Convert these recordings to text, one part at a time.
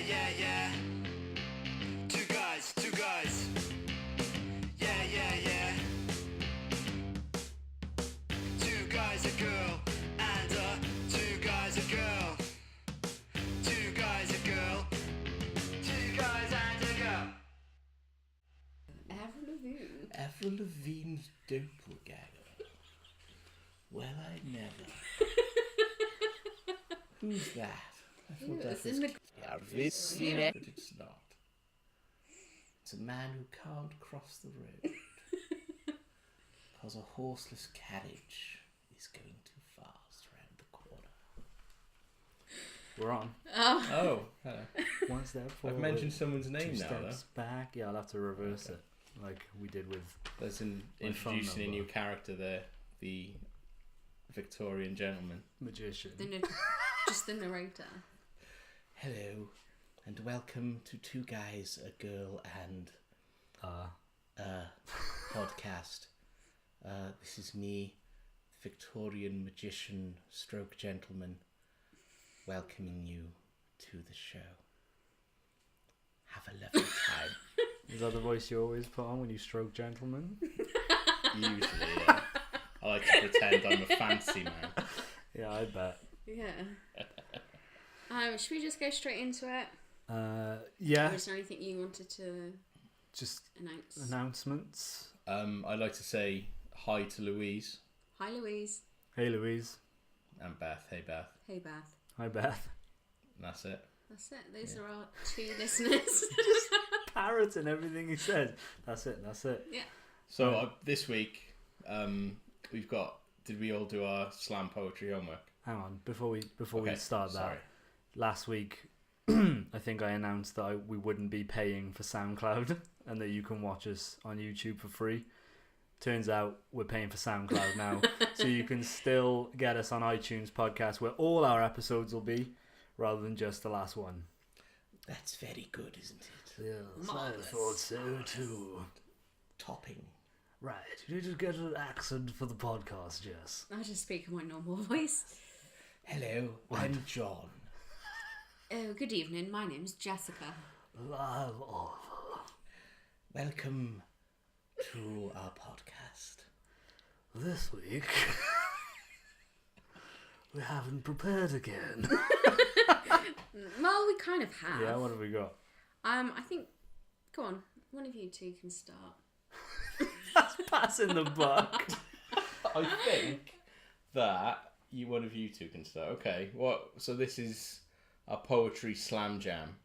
yeah, yeah. Two guys. Yeah, yeah, yeah. Two guys, a girl, and two guys, a girl. Two guys, a girl. Two guys and a girl. Avril Lavigne's doppelganger. Well, I never. Who's that? I thought that was Elvis, but it's not. It's a man who can't cross the road because a horseless carriage is going too fast round the corner. We're on. Oh, hello. One step forward. I've mentioned someone's name two now, steps back. Yeah, I'll have to reverse it, like we did with. There's an My phone introducing a number. new character there, the Victorian gentleman. Magician. Just the narrator. Hello, and welcome to Two Guys, a Girl, and podcast. This is me, Victorian magician stroke gentleman, welcoming you to the show. Have a lovely time. Is that the voice you always put on when you stroke gentlemen? Usually, yeah. I like to pretend I'm a fancy man. Yeah, I bet. Yeah. Should we just go straight into it? Yeah. Or is there anything you wanted to Just announce? announcements. I'd like to say hi to Louise Hi, Louise. Hey, Louise. and Beth. Hey, Beth. Hey, Beth. Hi, Beth. And that's it. That's it. Those are our two listeners. Parrots and everything he said. That's it. Yeah. So this week, we've got. Did we all do our slam poetry homework? Hang on. Before we Okay, start that, sorry. last week I think I announced that we wouldn't be paying for SoundCloud and that you can watch us on YouTube for free. Turns out we're paying for SoundCloud now, so you can still get us on iTunes podcast where all our episodes will be, rather than just the last one. That's very good, isn't it? Yes, Marvellous. I thought so too. Topping. Right, you need to get an accent for the podcast, Jess. I'll just speak in my normal voice. Hello, I'm John. Oh, good evening. My name's Jessica. Live offer. Welcome to our podcast. This week, we haven't prepared again. Well, we kind of have. Yeah, what have we got? I think. Go on. One of you two can start. That's passing the buck. I think that one of you two can start. Okay, what? So this is a poetry slam jam.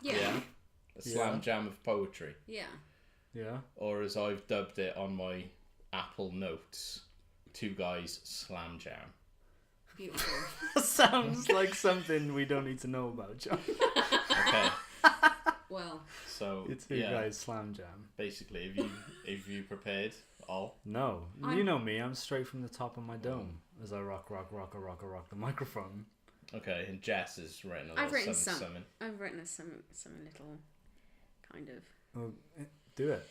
Yeah. A slam Yeah. jam of poetry. Yeah. Yeah. Or as I've dubbed it on my Apple Notes, Two Guys Slam Jam. Beautiful. That sounds like something we don't need to know about, John. Okay, Well, so It's you guys slam jam. basically, have you prepared all? No, I'm- you know me. I'm straight from the top of my dome as I rock the microphone. Okay, and Jess has written a I've little written summon. I've written some little kind of. Well, do it.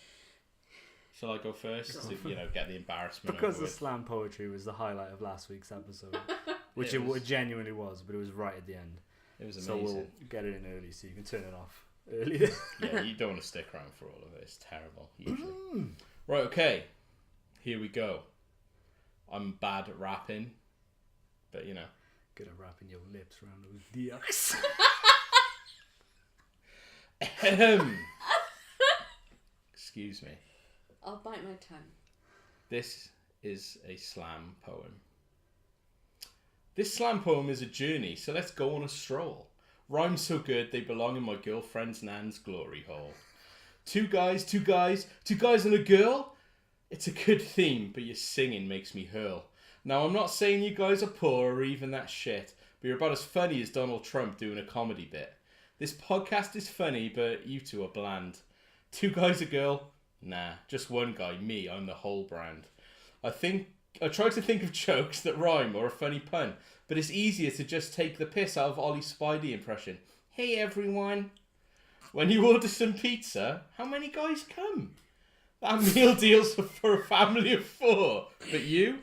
Shall I go first to get the embarrassment Because over the with? slam poetry was the highlight of last week's episode, which It it was- genuinely was, but it was right at the end. It was So amazing. we'll get it in early, so you can turn it off earlier. Yeah, you don't want to stick around for all of it. It's terrible, usually. Right, okay. Here we go. I'm bad at rapping, but Good at wrapping your lips around those dicks. Excuse me. I'll bite my tongue. This is a slam poem. This slam poem is a journey, so let's go on a stroll. Rhymes so good they belong in my girlfriend's nan's glory hole. Two guys and a girl? It's a good theme, but your singing makes me hurl. Now, I'm not saying you guys are poor or even that shit, but you're about as funny as Donald Trump doing a comedy bit. This podcast is funny, but you two are bland. Two guys, a girl? Nah, just one guy, me, I'm the whole brand. I try to think of jokes that rhyme or a funny pun, but it's easier to just take the piss out of Ollie Spidey impression. Hey everyone. When you order some pizza, how many guys come? That meal deal's for a family of 4, but you're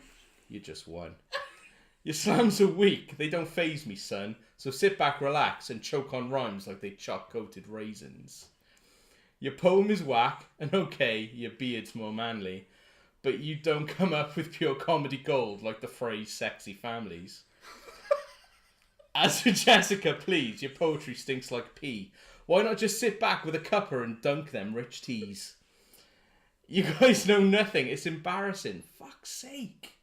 just one. Your slams are weak. They don't faze me, son. So sit back, relax, and choke on rhymes like they choc-coated raisins. Your poem is whack, and okay, your beard's more manly, but you don't come up with pure comedy gold like the phrase sexy families. As for Jessica, please, your poetry stinks like pee. Why not just sit back with a cuppa and dunk them rich teas? You guys know nothing. It's embarrassing. Fuck's sake.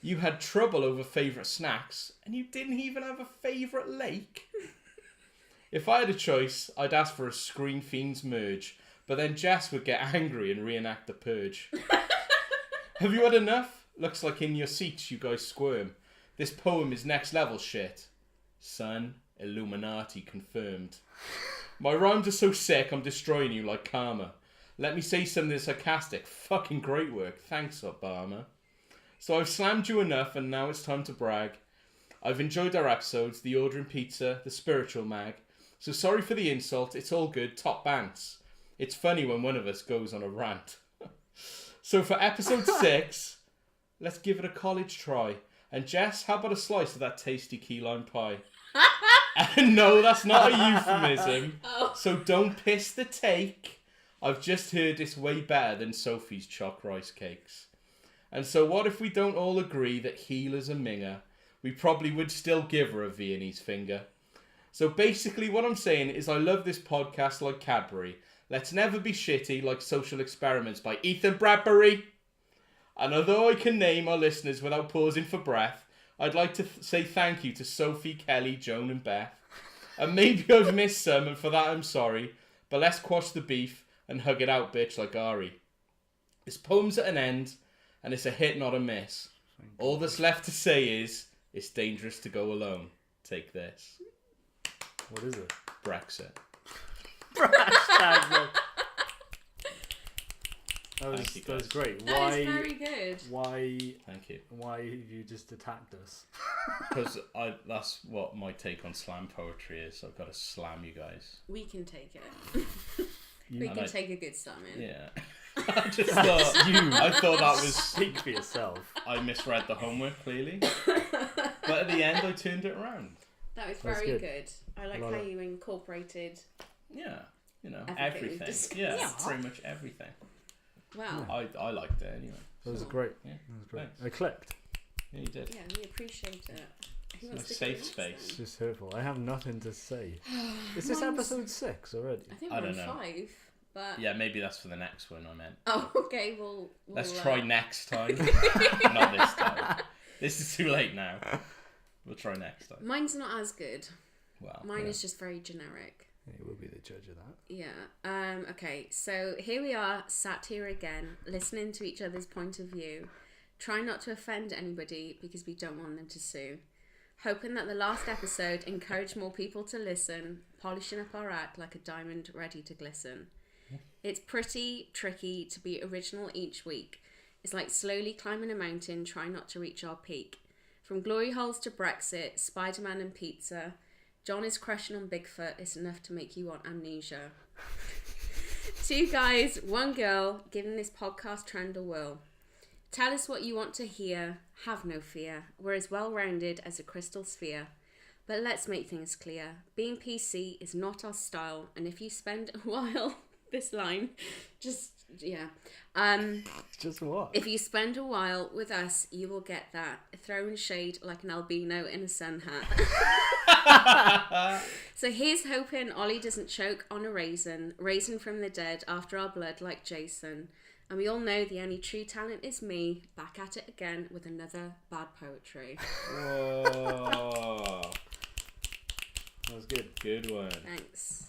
You had trouble over favourite snacks, and you didn't even have a favourite lake. If I had a choice, I'd ask for a Screen Fiends merge, but then Jess would get angry and reenact the purge. Have you had enough? Looks like in your seats you guys squirm. This poem is next level shit. Son, Illuminati confirmed. My rhymes are so sick, I'm destroying you like karma. Let me say something sarcastic. Fucking great work. Thanks, Obama. So I've slammed you enough, and now it's time to brag. I've enjoyed our episodes, the ordering pizza, the spiritual mag. So sorry for the insult. It's all good. Top bants. It's funny when one of us goes on a rant. So for episode 6, let's give it a college try. And Jess, how about a slice of that tasty key lime pie? And no, that's not a euphemism. So don't piss the take. I've just heard it's way better than Sophie's choc rice cakes. And so what if we don't all agree that Healer's a minger? We probably would still give her a Viennese finger. So basically what I'm saying is I love this podcast like Cadbury. Let's never be shitty like Social Experiments by Ethan Bradbury. And although I can name our listeners without pausing for breath, I'd like to say thank you to Sophie, Kelly, Joan and Beth. And maybe I've missed some, and for that I'm sorry. But let's quash the beef and hug it out, bitch, like Ari. This poem's at an end, and it's a hit, not a miss. All that's left to say is, it's dangerous to go alone. Take this. What is it? Brexit. Hashtag that was, Thank you, that was guys. great. That Why? is very good. Why? Thank you. Why have you just attacked us? Because that's what my take on slam poetry is. I've got to slam you guys. We can take it. We And can I- take a good slamming. Yeah. I just thought... I thought that was... Speak for yourself. I misread the homework, clearly. But at the end, I turned it around. That was That's very good. good. I like Love how it. you incorporated. Yeah. You know, Everything we've everything. discussed. Yeah, Yeah. pretty much everything. Wow. I liked it anyway. That was So, great. Yeah, That was great. thanks. I clicked. Yeah, you did. Yeah, we appreciate it. Who It's wants a to safe go space. next It's then? just hurtful. I have nothing to say. Is this Mine's- episode 6 already? I think I we're on don't know. 5, but Yeah, maybe that's for the next one I meant. oh, okay. We'll Let's try next time. Not this time. This is too late now. We'll try next time. Mine's not as good. Well, Mine yeah. is just very generic. Yeah, we'll be the judge of that. Yeah. Okay. So here we are, sat here again, listening to each other's point of view, trying not to offend anybody because we don't want them to sue. Hoping that the last episode encouraged more people to listen, polishing up our act like a diamond ready to glisten. It's pretty tricky to be original each week. It's like slowly climbing a mountain, trying not to reach our peak. From glory holes to Brexit, Spider-Man and pizza, John is crushing on Bigfoot. It's enough to make you want amnesia. 2 guys, 1 girl, giving this podcast trend a whirl. Tell us what you want to hear. Have no fear. We're as well-rounded as a crystal sphere. But let's make things clear. Being PC is not our style. And if you spend a while... this line, just... yeah. Just what? If you spend a while with us, you will get that. Throwing shade like an albino in a sun hat. So here's hoping Ollie doesn't choke on a raisin from the dead after our blood like Jason. And we all know the only true talent is me, back at it again with another bad poetry. Whoa. That was good. Good one. Thanks.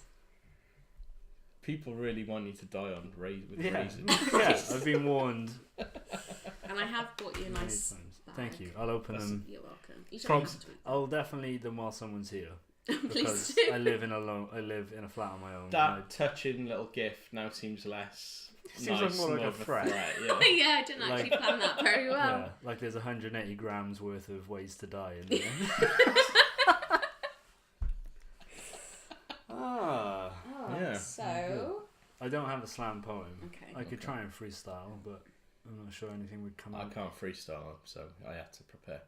People really want you to die on with Yeah. raisins. Yeah, I've been warned And I have bought you a many nice times. bag. Thank you. I'll open them. You're welcome. You don't Prob- have to eat them. I'll definitely eat them while someone's here. Please Because do. I live in a flat on my own. That touching little gift now seems less Seems nice, like more like a of threat. Yeah. Yeah, I didn't actually Like- plan that very well. Yeah, like there's 180 grams worth of ways to die in there. Ah. Yeah. So... I don't have a slam poem. Okay. I could try and freestyle, but I'm not sure anything would come I out. can't freestyle, so I had to prepare.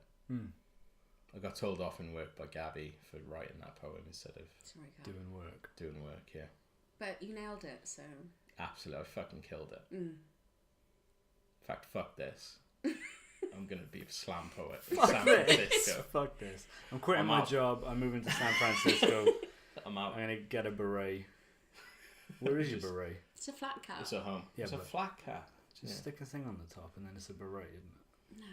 I got told off in work by Gabby for writing that poem instead of Sorry, Kat. doing work. Yeah, But you nailed it, so. absolutely. I fucking killed it. Mm. In fact, fuck this. I'm gonna be a slam poet in Fuck San this. Francisco. Fuck this. I'm quitting I'm my out. job. I'm moving to San Francisco. I'm out. I'm gonna get a beret. Where is your Just- beret? It's a flat cap. It's a home. Yeah, it's a but- flat cap. Just Yeah. stick a thing on the top, and then it's a beret, isn't No.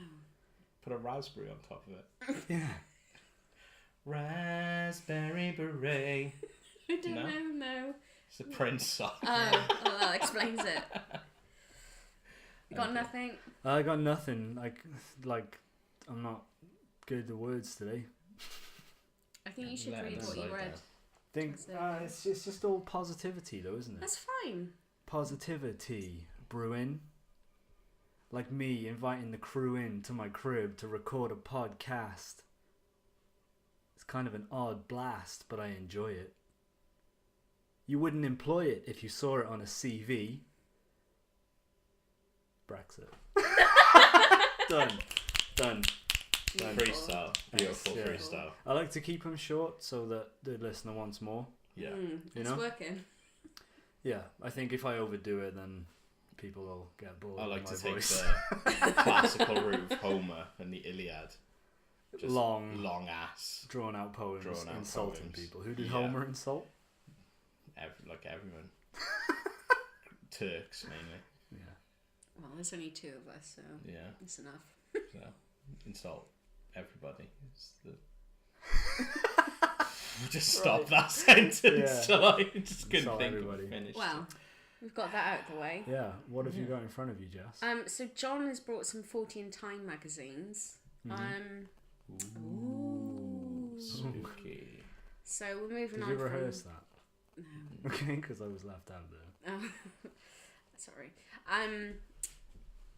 Put a raspberry on top of it. it? Yeah. Raspberry beret. I don't No? know, no. It's a Prince song. Oh, that explains it. You got Okay. nothing? I got nothing. Like, I'm not good at words today. I think you should Let read us what you slide read. down. Think That's it's just all positivity, though, isn't it? That's fine. Positivity brewing. Like me inviting the crew in to my crib to record a podcast. It's kind of an odd blast, but I enjoy it. You wouldn't employ it if you saw it on a CV. Brexit. Done. Freestyle. Beautiful Yeah. freestyle. I like to keep them short so that the listener wants more. Yeah. You It's know? working. Yeah, I think if I overdo it, then people will get bored. I like of to my take voice. the classical route of Homer and the Iliad. Just long ass. drawn out poems Drawn out insulting poems. people. Who did Yeah. Homer insult? Like everyone. Turks mainly. Yeah. Well, there's only two of us, so Yeah. it's enough. So insult everybody. It's the... just stop that sentence. Yeah. So I just couldn't Insult think everybody. of a finish. Well, we've got that out of the way. Yeah. What have you got in front of you, Jess? So John has brought some Fortean Times magazines. Ooh. Spooky. So we're moving Did on you from... rehearse that? No. Okay, because I was left out there. Oh. Sorry.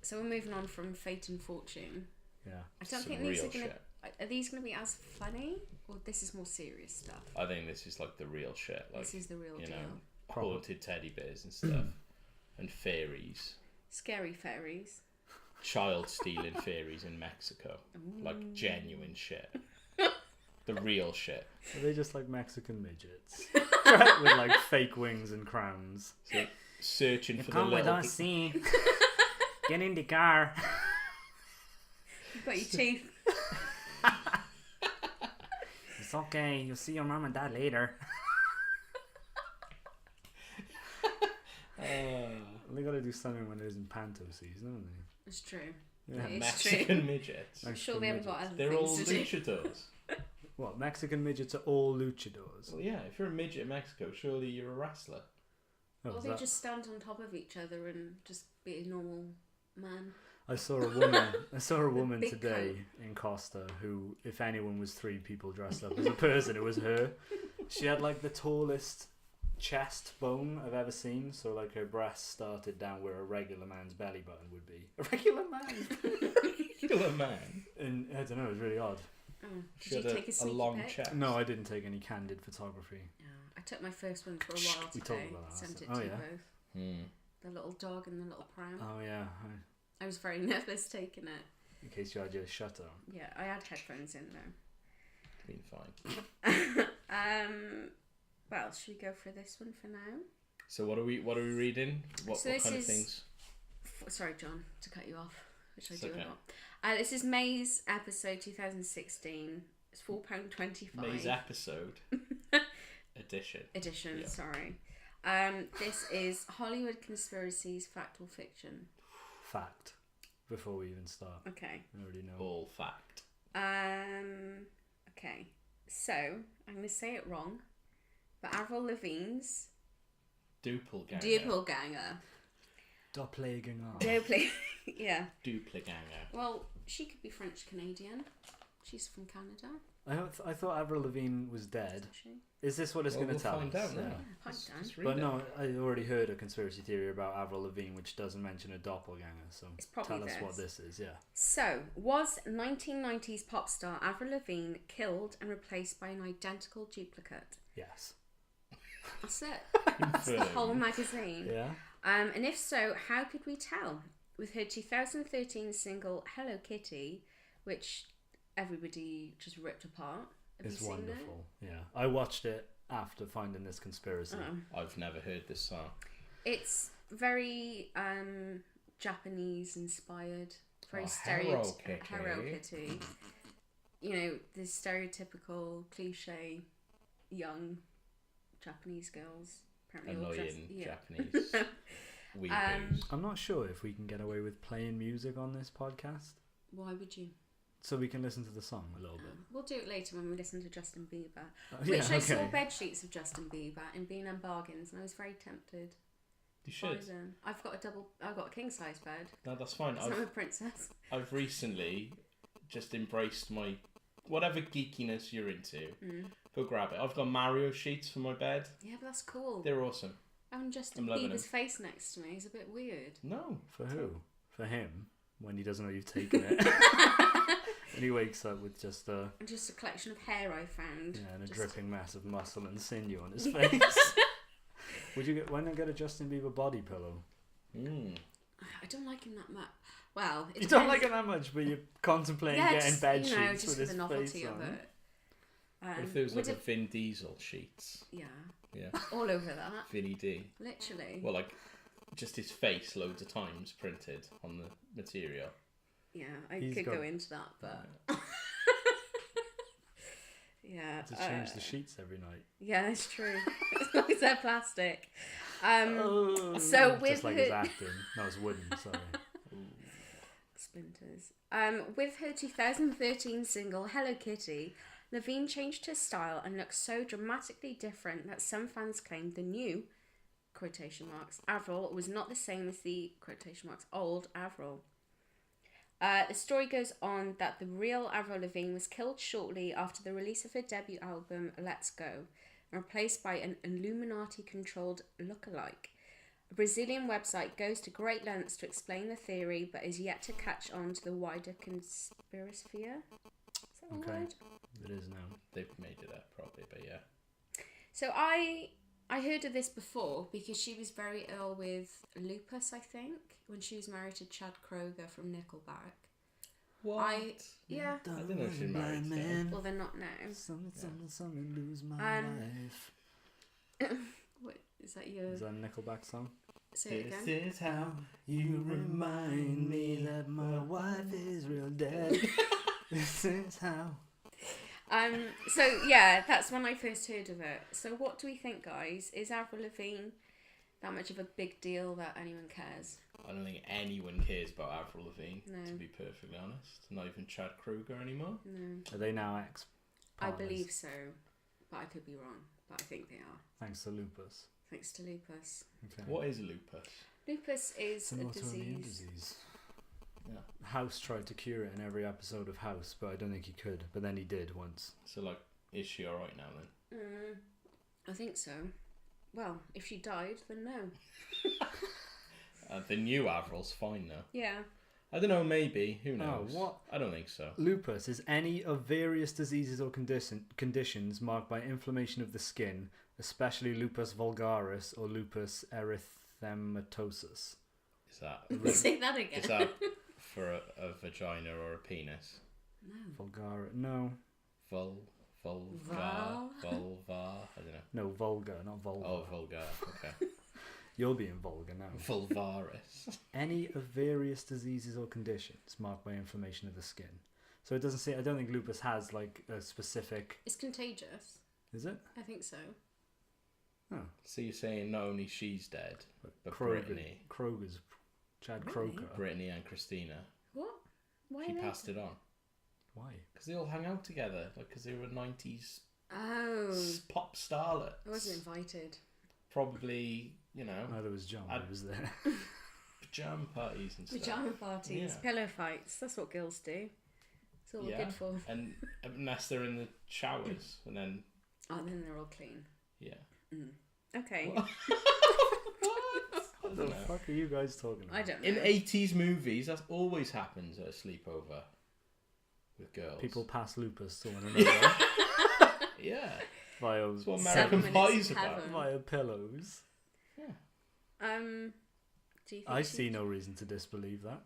So we're moving on from Fate and Fortune. Yeah. I don't Some think these real are gonna. shit. Are these gonna be as funny, or this is more serious stuff? I think this is like the real shit. Like, This is the real you deal. know, Proper. haunted teddy bears and stuff. And fairies. Scary fairies. Child stealing fairies in Mexico. Like genuine shit. The real shit. Are they just like Mexican midgets? With like fake wings and crowns. So, searching for the little... see. Get in the car. You've got your teeth. It's okay. You'll see your mom and dad later. They gotta do something when it isn't panto season, haven't they? It's true. Yeah. It is Mexican true. midgets. I'm sure they haven't got other They're things all to do. luchadors. What, Mexican midgets are all luchadors? Well, yeah, if you're a midget in Mexico, surely you're a wrestler. Oh, Or is they that- just stand on top of each other and just be a normal man. I saw a woman Big today in Costa who, if anyone was three people dressed up as a person, it was her. She had like the tallest chest bone I've ever seen, so like her breast started down where a regular man's belly button would be. A regular man? Killer man. And I don't know, it was really odd. Oh, She did had you take a a sneaky long pic? chest. No, I didn't take any candid photography. Yeah, I took my first one for a while We today. talked about that Sent last it time. to Oh, you yeah? both. Hmm. The little dog and the little pram. Oh yeah, I was very nervous taking it. in case you had your shutter on. Yeah, I had headphones in Been fine. though. Well, should we go for this one for now? So what are we reading? What So this kind of is- things? Sorry, John, to cut you off, which I It's do okay. a lot. This is May's episode 2016. It's £4.25. May's episode edition. edition. Yeah. Sorry. This is Hollywood Conspiracies, Fact or Fiction. Fact. Before we even start, Okay. I already know. All fact. Okay. So I'm going to say it wrong, but Avril Lavigne's Doppelganger. Doppelganger. Doppelganger. Yeah. Doppelganger. Well, she could be French Canadian. She's from Canada, I thought Avril Lavigne was dead. isn't she? Is this what it's Well, going we'll to tell find us? out now. Hi, Just- Dan. just read But it. no, I already heard a conspiracy theory about Avril Lavigne which doesn't mention a doppelganger, so It's probably tell us this. what this is, yeah. So, was 1990s pop star Avril Lavigne killed and replaced by an identical duplicate? Yes. That's it. That's the whole magazine. Yeah? And if so, how could we tell? With her 2013 single Hello Kitty, which everybody just ripped apart. Have It's you seen wonderful. Yeah, I watched it after finding this conspiracy. it? Oh. I've never heard this song. It's very Japanese inspired, very Hello Kitty. Hello Kitty. You know, the stereotypical cliche young Japanese girls. Apparently all dressed, Annoying yeah. Japanese weeaboos. I'm not sure if we can get away with playing music on this podcast, Why would you? so we can listen to the song a little bit. We'll do it later when we listen to Justin Bieber. Oh, Which I saw okay. bed sheets of Justin Bieber in B&M Bargains, and I was very tempted. You By should. them. I've got a king size bed. No, that's fine. 'Cause I'm a princess. I've recently just embraced my whatever geekiness you're into. Go grab it. I've got Mario sheets for my bed. Yeah, but that's cool. They're awesome. Having Justin I'm loving Bieber's him. face next to me is a bit weird. No. For who? For him, when he doesn't know you've taken it. And he wakes up with just a And just a collection of hair I found. and a Just- dripping mass of muscle and sinew on his face. Why not get a Justin Bieber body pillow? I don't like him that much. Well, it You don't depends- like it that much, but you're contemplating yeah, getting just, bed you know, sheets just with for his the novelty face of on. it. What if there was would like a it- Vin Diesel sheets? Yeah, Yeah. all over that, Vinny D. literally. Well, like just his face loads of times printed on the material. Yeah, I He's could got- go into that, but yeah, To change the sheets every night. yeah, that's true. As long as they're plastic. Oh, so with just like her- his acting. No, it's wooden. Sorry. Splinters. With her 2013 single Hello Kitty, Levine changed her style and looks so dramatically different that some fans claimed the new quotation marks Avril was not the same as the quotation marks old Avril. The story goes on that the real Avril Lavigne was killed shortly after the release of her debut album Let's Go and replaced by an Illuminati-controlled lookalike. A Brazilian website goes to great lengths to explain the theory, but is yet to catch on to the wider conspirasphere. Is that a Okay. word? It is now. They've made it up probably, but yeah. So I heard of this before because she was very ill with lupus, I think, when she was married to Chad Kroeger from Nickelback. What? Yeah. I don't know if she's married to him. Well, they're not now. Something, lose my life. What, is that your... Is that a Nickelback song? Say it again. This is how You remind me that my wife is real dead. This is how. So yeah, that's when I first heard of it. So what do we think, guys? Is Avril Lavigne that much of a big deal that anyone cares? I don't think anyone cares about Avril Lavigne, No. to be perfectly honest. Not even Chad Kroeger anymore. No. Are they now ex? I believe so, but I could be wrong. But I think they are. Thanks to lupus. Thanks to lupus. Okay. What is lupus? Lupus is It's an a autoimmune disease. disease. Yeah. House tried to cure it in every episode of House, but I don't think he could. But then he did once. So, like, is she alright now then? I think so. Well, if she died, then no. The new Avril's fine now. Yeah. I don't know, maybe. Who knows? what? I don't think so. Lupus is any of various diseases or conditions marked by inflammation of the skin, especially lupus vulgaris or lupus erythematosus. Is that Say that again. is that for a vagina or a penis? Vulgaris? No. Vulva? Val? Vulva? I don't know. No, vulgar, not vulva. Oh, vulgar. Okay. You're being vulgar now. Vulvaris. Any of various diseases or conditions marked by inflammation of the skin. So it doesn't say. I don't think lupus has like a specific. It's contagious. Is it? I think so. Oh, So you're saying not only she's dead, but Kroger's Chad Really? Kroger. Brittany and Christina, What? Why she are they- passed it on. Why? Because they all hung out together, like, because they were 90s Oh. pop starlets. I wasn't invited. Probably, you know, Neither was John. I- He was there. pajama parties and stuff. Pajama parties, Yeah. pillow fights. That's what girls do. That's what we're Yeah. good for. And unless they're in the showers, and then, Oh, then they're all clean. yeah. Okay. What? I What don't the know. fuck are you guys talking about? I don't know. In 80s movies, that always happens at a sleepover with girls. People pass lupus to one another Yeah. via That's what American Seven Pie's minutes in about. heaven. via pillows. Yeah. Do you think I she- see no reason to disbelieve that.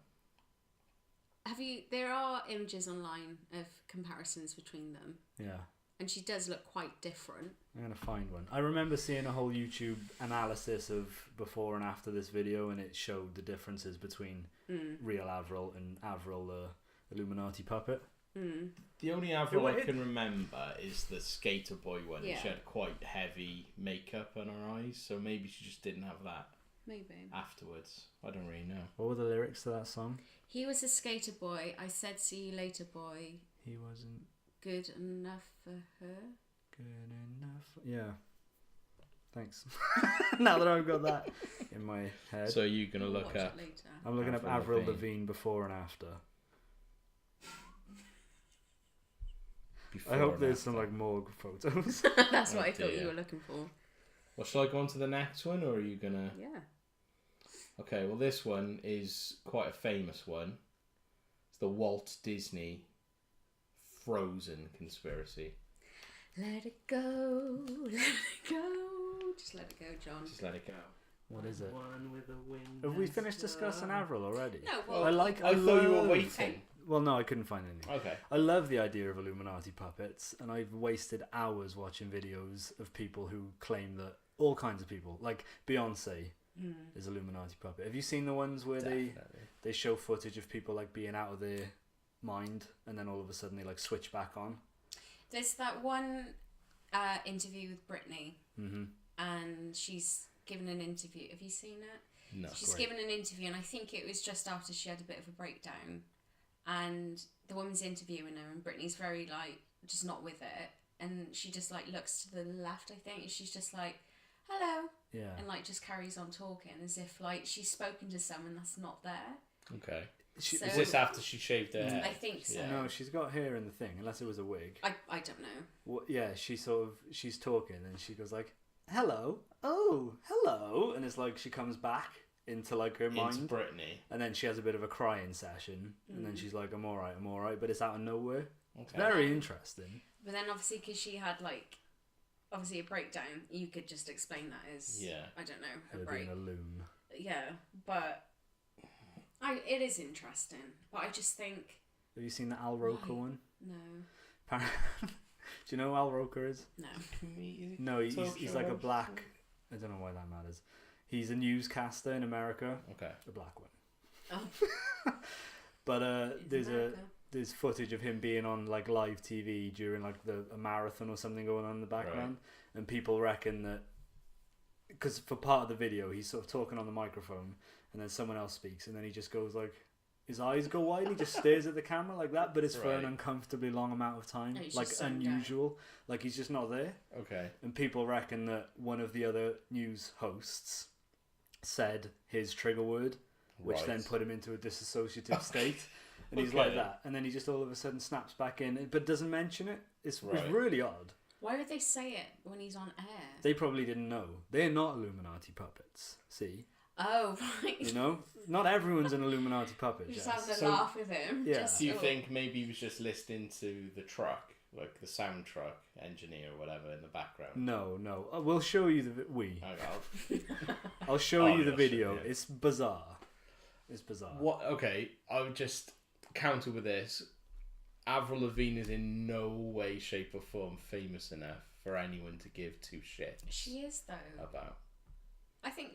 There are images online of comparisons between them, Yeah. and she does look quite different. I'm going to find one. I remember seeing a whole YouTube analysis of before and after this video, and it showed the differences between real Avril and Avril, the Illuminati puppet. The only Avril I It- can remember is the skater boy one. Yeah. She had quite heavy makeup on her eyes, so maybe she just didn't have that Maybe. afterwards. I don't really know. What were the lyrics to that song? He was a skater boy. I said, "See you later, boy." He wasn't Good enough for her. good enough. Yeah. Thanks. Now that I've got that in my head. So you're going to We'll look watch up... it later. I'm looking up Avril Avril Lavigne. Lavigne before and after. before I hope and there's some after. like morgue photos. That's what Oh I thought dear. you were looking for. Well, shall I go on to the next one, or are you going to... Yeah. Okay, well, this one is quite a famous one. It's the Walt Disney Frozen conspiracy. Let it go, let it go. Just let it go, John. Just let it go. What is it? One with the wind. Have we has finished discussing gone. Avril already? No, well, I thought you were love- waiting. Well, no, I couldn't find anything. Okay. I love the idea of Illuminati puppets, and I've wasted hours watching videos of people who claim that all kinds of people, like Beyonce, is Illuminati puppet. Have you seen the ones where Definitely. they show footage of people like being out of their mind, and then all of a sudden they like switch back on? There's that one interview with Britney, and she's given an interview. Have you seen it? No. She's given an interview, and I think it was just after she had a bit of a breakdown. And the woman's interviewing her, and Britney's very like just not with it, and she just like looks to the left, I think, and she's just like, "Hello," Yeah. and like just carries on talking as if like she's spoken to someone that's not there. Okay. So- Is this after she shaved her head? I think so. Yeah. No, she's got hair in the thing, unless it was a wig. I don't know. Well, yeah, she's talking, and she goes like, "Hello, oh, hello," and it's like she comes back into like her Into mind, Brittany. and then she has a bit of a crying session, and then she's like, I'm all right," but it's out of nowhere. It's Okay. very interesting. But then obviously because she had like obviously a breakdown, you could just explain that as Yeah. I don't know, a Her break. being a loon. Yeah, but it is interesting. But I just think Have you seen the Al Roker one? no, Do you know who Al Roker is? no. No, he's Talk like a show black. I don't know why that matters. He's a newscaster in America, Okay. a black one. Oh, But it's America. there's footage of him being on like live TV during like a marathon or something going on in the background, and people reckon that because for part of the video he's sort of talking on the microphone, and then someone else speaks, and then he just goes like, his eyes go wide, he just stares at the camera like that, but it's for an Right. uncomfortably long amount of time, And he's like just zoned out. unusual, like he's just not there. Okay. And people reckon that one of the other news hosts said his trigger word, which Right. then put him into a disassociative state. And he's like Okay. that. And then he just all of a sudden snaps back in, but doesn't mention it. It's Right. really odd. Why would they say it when he's on air? They probably didn't know. They're not Illuminati puppets. See? Oh right. You know? Not everyone's an Illuminati puppet. You just Jess. having a laugh with him. Yeah. Just, Do you oh. think maybe he was just listening to the truck, like the sound truck engineer or whatever in the background? No. We'll show you the... I'll show Oh, you the you'll show video. me. It's bizarre. It's bizarre. What? Okay, I would just counter with this. Avril Lavigne is in no way, shape, or form famous enough for anyone to give two shits She is though. about. I think.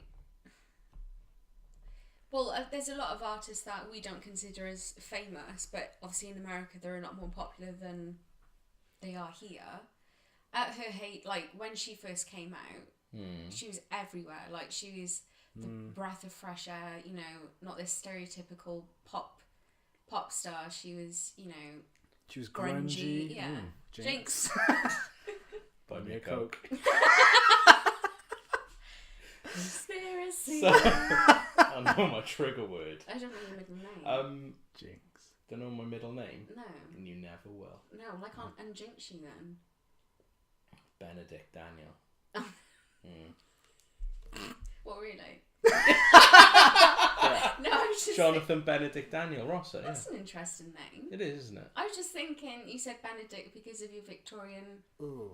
Well, there's a lot of artists that we don't consider as famous, but obviously in America they're a lot more popular than they are here. At her height, like when she first came out, she was everywhere. Like she was the breath of fresh air. You know, not this stereotypical pop star. She was, you know, She was grungy. grungy. Yeah, Ooh, Jinx. Buy me a Coke. Coke. Conspiracy. So, I know my trigger word. I don't know your middle name. Jinx. Don't know my middle name. No, And you never will. no. Well, I can't unjinx you then. Benedict Daniel. What really? Yeah. No, I was just Jonathan Benedict Daniel Rosser. Yeah. that's an interesting name. It is, isn't it? I was just thinking you said Benedict because of your Victorian. No,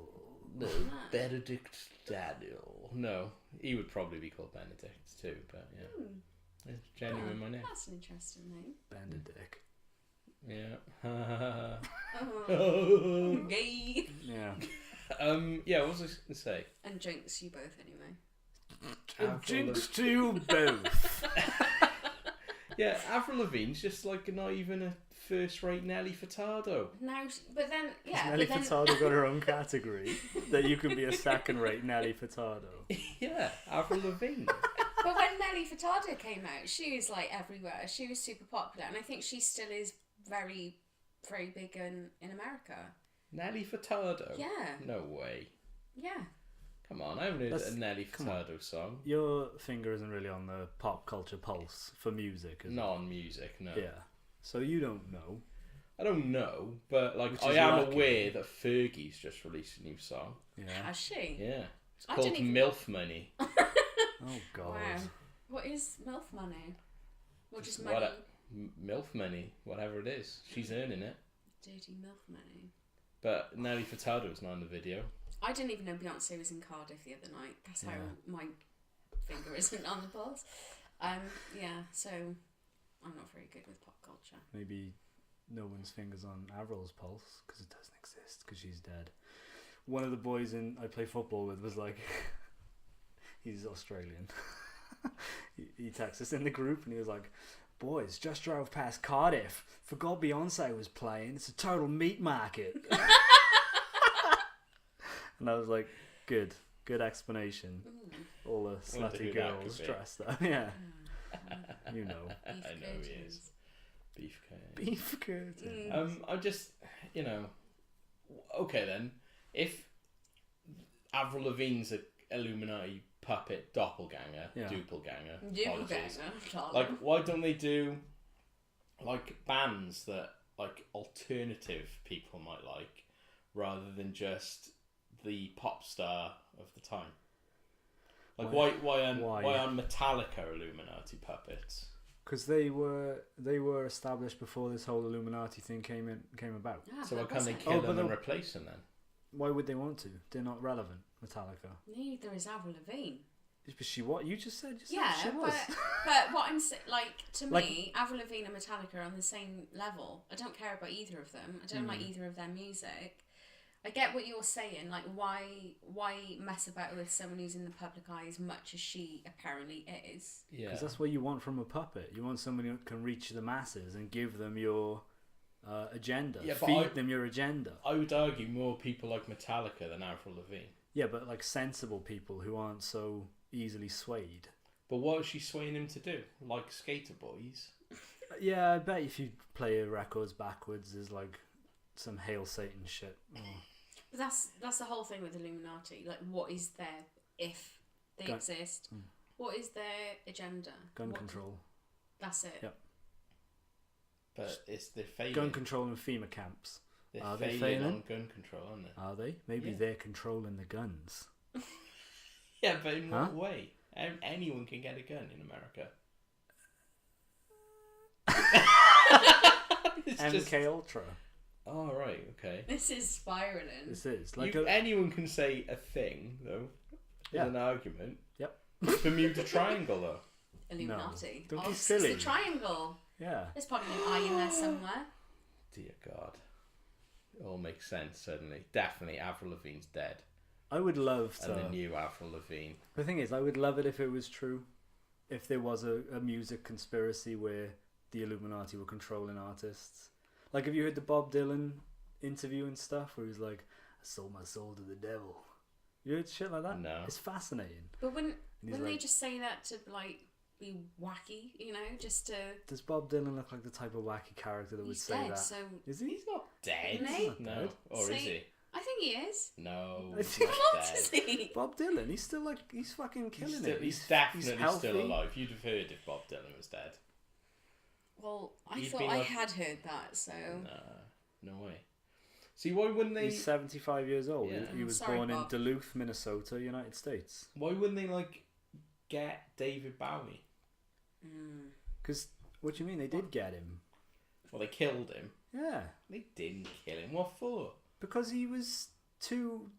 No. Benedict Daniel. No, he would probably be called Benedict too, but yeah. It's genuine my name. That's an interesting name. Benedict. Yeah. Gay. Yeah. Yeah, what was I going to say? And jinx you both anyway. Jinx to you both. Yeah, Avril Lavigne's just like not even a first-rate Nelly Furtado. Now, but then, yeah. Nelly but then, Furtado got her own category that you can be a second-rate Nelly Furtado. Yeah, Avril Lavigne. But when Nelly Furtado came out, she was like everywhere. She was super popular, and I think she still is very, very big in America. Nelly Furtado? Yeah. No way. Yeah. Come on, I haven't heard That's- a Nelly come on. Furtado song. Your finger isn't really on the pop culture pulse for music, is it? Not on music, no. Yeah. So you don't know. I don't know, but like Which I is am lucky. aware that Fergie's just released a new song. Yeah. Has she? Yeah. It's I called didn't even- MILF Money. Oh God. Wow. What is MILF money? Or just Just money? what MILF Money, whatever it is. She's earning it. Dirty MILF money. But Nelly Furtado's not in the video. I didn't even know Beyonce was in Cardiff the other night. That's how Yeah. my finger isn't on the pulse. Yeah, so I'm not very good with pop culture. Maybe no one's fingers on Avril's pulse because it doesn't exist because she's dead. One of the boys I play football with was like, he's Australian. he texted us in the group and he was like, boys, just drove past Cardiff. Forgot Beyonce was playing. It's a total meat market. And I was like, good explanation. All the Wonder slutty who that girls could be. dressed up. Yeah, you know. Beef I know he curtains. is. Beef curtains. Beef curtain. I just, okay then. If Avril Lavigne's a Illuminati puppet doppelganger, Yeah. doppelganger, Doodle apologies. ganger, Like, why don't they do like bands that like alternative people might like, rather than just the pop star of the time? Like, why aren't Metallica Illuminati puppets? Because they were established before this whole Illuminati thing came about. Ah, So why that can't they wasn't- kill Oh, but them and the- replace them then? Why would they want to? They're not relevant. Metallica. Neither is Avril Lavigne. But she what? You just said. Yeah, she was. but what I'm like to Like- me, Avril Lavigne and Metallica are on the same level. I don't care about either of them. I don't like either of their music. I get what you're saying. Like, why mess about with someone who's in the public eye as much as she apparently is? Yeah. Because that's what you want from a puppet. You want someone who can reach the masses and give them your agenda. Yeah, but Feed them your agenda. I would argue more people like Metallica than Avril Lavigne. Yeah, but like sensible people who aren't so easily swayed. But what is she swaying him to do? Like Skater Boys? Yeah, I bet if you play your records backwards, there's like some Hail Satan shit. Oh. But that's the whole thing with Illuminati. Like, what is their if they Gun- exist? What is their agenda? Gun What- control. That's it. Yep. But they're failing. Gun control in FEMA camps. They're Are they failing failing? on gun control, aren't they? Are they? Maybe Yeah. they're controlling the guns. Yeah, but in Huh? what way? Anyone can get a gun in America. It's just... MK Ultra. Oh, right, okay. This is spiraling. This is like anyone can say a thing, though. Yeah. As an argument. Yep. Bermuda Triangle, though. Illuminati. No, don't be It's silly. the triangle. yeah. There's probably an eye in there somewhere. Dear God. It all makes sense, suddenly. Definitely Avril Lavigne's dead. I would love And the to. new Avril Lavigne. The thing is, I would love it if it was true. If there was a music conspiracy where the Illuminati were controlling artists. Like, have you heard the Bob Dylan interview and stuff where he was like, I sold my soul to the devil? You heard shit like that? No. It's fascinating. But wouldn't he's they like- just say that to like be wacky, you know, just to Does Bob Dylan look like the type of wacky character that would he's say dead, that? so Is he? He's not dead. Isn't he? No. Dead. Or See, is he? I think he is. No, I he's think- not What dead. is he? Bob Dylan, he's still like, he's fucking killing it. He's definitely healthy. still alive. You'd have heard if Bob Dylan was dead. Well, I He'd thought been I like- had heard that, so No way. See, why wouldn't they? He's 75 years old. Yeah. He was Sorry, born in Bob. Duluth, Minnesota, United States. Why wouldn't they like get David Bowie? Because, what do you mean? They did get him. Well, they killed him. Yeah. They didn't kill him. What for? Because he was too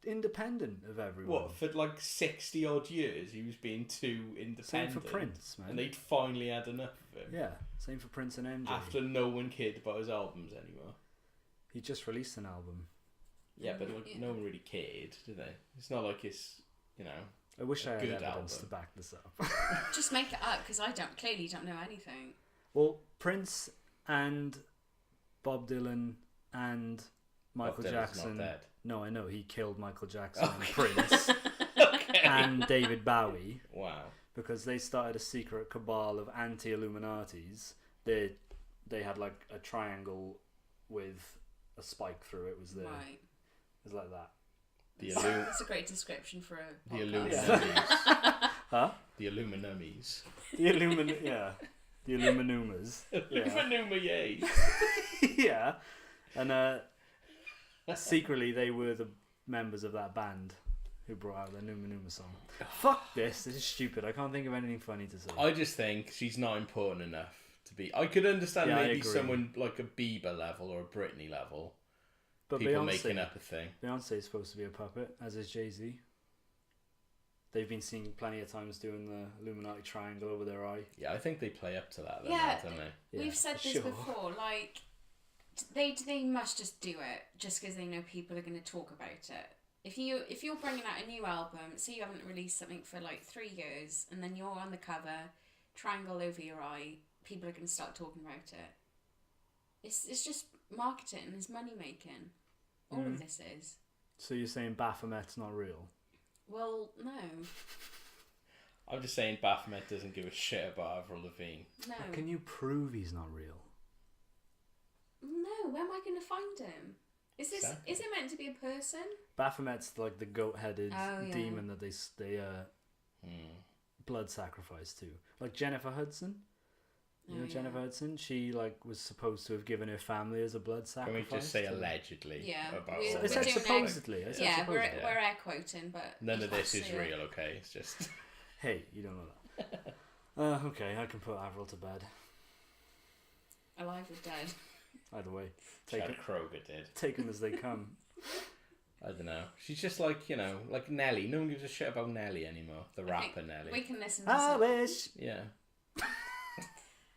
independent of everyone. What, for like 60 odd years he was being too independent? Same for Prince, man. And they'd finally had enough of him. Yeah, same for Prince and MJ. After no one cared about his albums anymore. He just released an album. Yeah, but like, no one really cared, did they? It's not like it's, you know. I wish I had good evidence album. to back this up. Just make it up, because I clearly don't know anything. Well, Prince and Bob Dylan and Michael Bob Dylan's Jackson. not dead. No, I know he killed Michael Jackson and Okay. Prince Okay. and David Bowie Wow. because they started a secret cabal of anti-Illuminatis. They had like a triangle with a spike through it. Was there? Right. It was like that. That's a great description for a The podcast. Illuminamis. Huh? The Illuminamis. The the Illuminumas. Yeah. Illuminamies. Yeah, and secretly they were the members of that band who brought out the Numa Numa song. Fuck this is stupid. I can't think of anything funny to say. I just think she's not important enough to be. I could understand Yeah, I maybe agree. someone like a Bieber level or a Britney level. But People Beyonce, making up a thing. Beyonce is supposed to be a puppet, as is Jay-Z. They've been seen plenty of times doing the Illuminati triangle over their eye. Yeah, I think they play up to that, though, Yeah, don't they? Yeah, We've said this sure. before, like, they must just do it just because they know people are going to talk about it. If you're bringing out a new album, say you haven't released something for like 3 years, and then you're on the cover, triangle over your eye, people are going to start talking about it. It's just marketing, it's money making. All of this is. So you're saying Baphomet's not real? Well, no, I'm just saying Baphomet doesn't give a shit about Avril Lavigne. no, How can you prove he's not real? no. Where am I going to find him? Is this Exactly. is it meant to be a person? Baphomet's like the goat-headed Oh, yeah. demon that they blood sacrifice to. Like Jennifer Hudson. You know Oh, yeah. Jennifer Hudson? She like was supposed to have given her family as a blood Can sacrifice. we just say to- allegedly Yeah, about we- all I we're said doing this? supposedly. I said Yeah, supposedly. we're air quoting, but None you of can't this is see it. real, okay? It's just... Hey, you don't know that. Okay, I can put Avril to bed. Alive or dead? Either way, Chad Kroger did. take them as they come. I don't know. She's just like, you know, like Nelly. No one gives a shit about Nelly anymore. The rapper Nelly. We can listen to I some. wish. Yeah.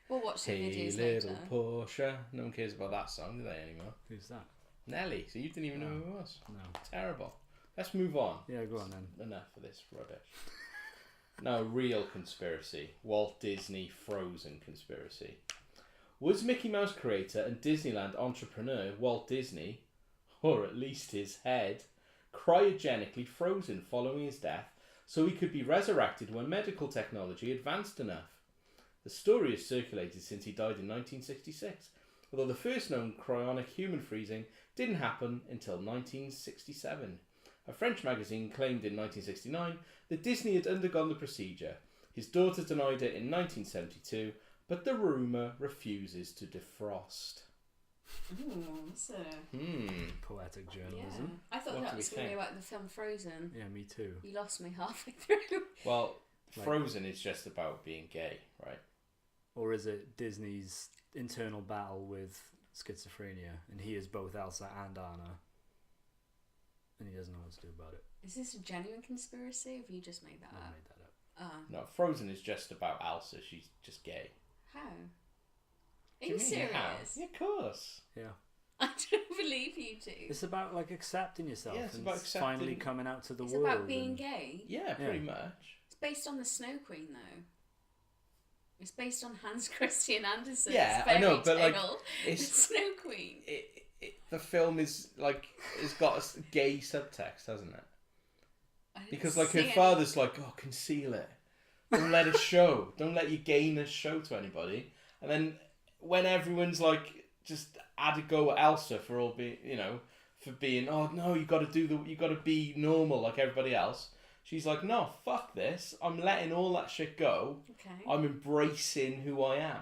We'll watch some Hey, videos little later. Porsche. No one cares about that song, do they, anymore? Who's that? Nelly. So you didn't even know who it was. No. Terrible. Let's move on. Yeah, go on then. Enough of this rubbish. No, real conspiracy. Walt Disney Frozen conspiracy. Was Mickey Mouse creator and Disneyland entrepreneur Walt Disney, or at least his head, cryogenically frozen following his death so he could be resurrected when medical technology advanced enough? The story has circulated since he died in 1966, although the first known cryonic human freezing didn't happen until 1967. A French magazine claimed in 1969 that Disney had undergone the procedure. His daughter denied it in 1972, but the rumour refuses to defrost. Ooh, that's a... Poetic Yeah. journalism. I thought What that do was we going to be think? about the film Frozen. Yeah, me too. You lost me halfway through. Well, Right. Frozen is just about being gay, right? Or is it Disney's internal battle with schizophrenia, and he is both Elsa and Anna, and he doesn't know what to do about it? Is this a genuine conspiracy, or have you just made that I up? made that up. Oh, No, Frozen is just about Elsa. She's just gay. how? Are Do you mean serious? how? Yeah, of course. Yeah. I don't believe you two. It's about like accepting yourself Yeah, it's and about finally accepting- coming out to the It's world. about being and- gay. Yeah, pretty much. It's based on the Snow Queen, though. It's based on Hans Christian Andersen's Yeah, I fairy know, but, like, tale, it's- The Snow Queen. The film is like it's got a gay subtext, hasn't it? I didn't Because like her see it. father's like, oh, conceal it. Don't let it show. Don't let your gayness show to anybody. And then when everyone's like just had a go at Elsa for all being, you know, for being, oh no, you got to be normal like everybody else. She's like, no, fuck this. I'm letting all that shit go. Okay. I'm embracing who I am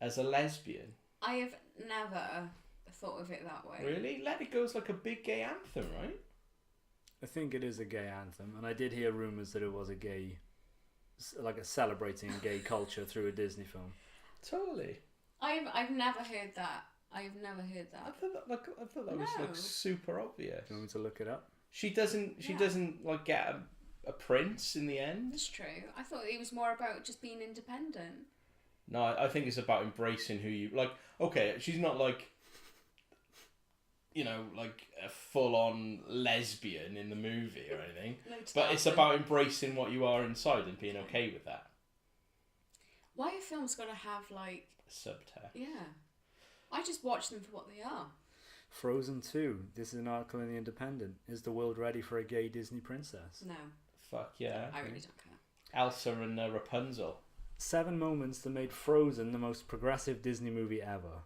as a lesbian. I have never thought of it that way. Really? Let It Go is like a big gay anthem, right? I think it is a gay anthem, and I did hear rumours that it was a gay, like a celebrating gay culture through a Disney film. Totally. I've never heard that. I've never heard I that. thought that was No. like super obvious. Do you want me to look it up? She doesn't like get a prince in the end. That's true. I thought it was more about just being independent. No, I think it's about embracing who you like. Okay, she's not like, like a full-on lesbian in the movie or anything. No But it's tartan. about embracing what you are inside and being okay with that. Why have films got to have like? Subtext. Yeah, I just watch them for what they are. Frozen 2. This is an article in The Independent. Is the world ready for a gay Disney princess? No, Fuck yeah. I really don't care. Elsa and Rapunzel. 7 moments that made Frozen the most progressive Disney movie ever.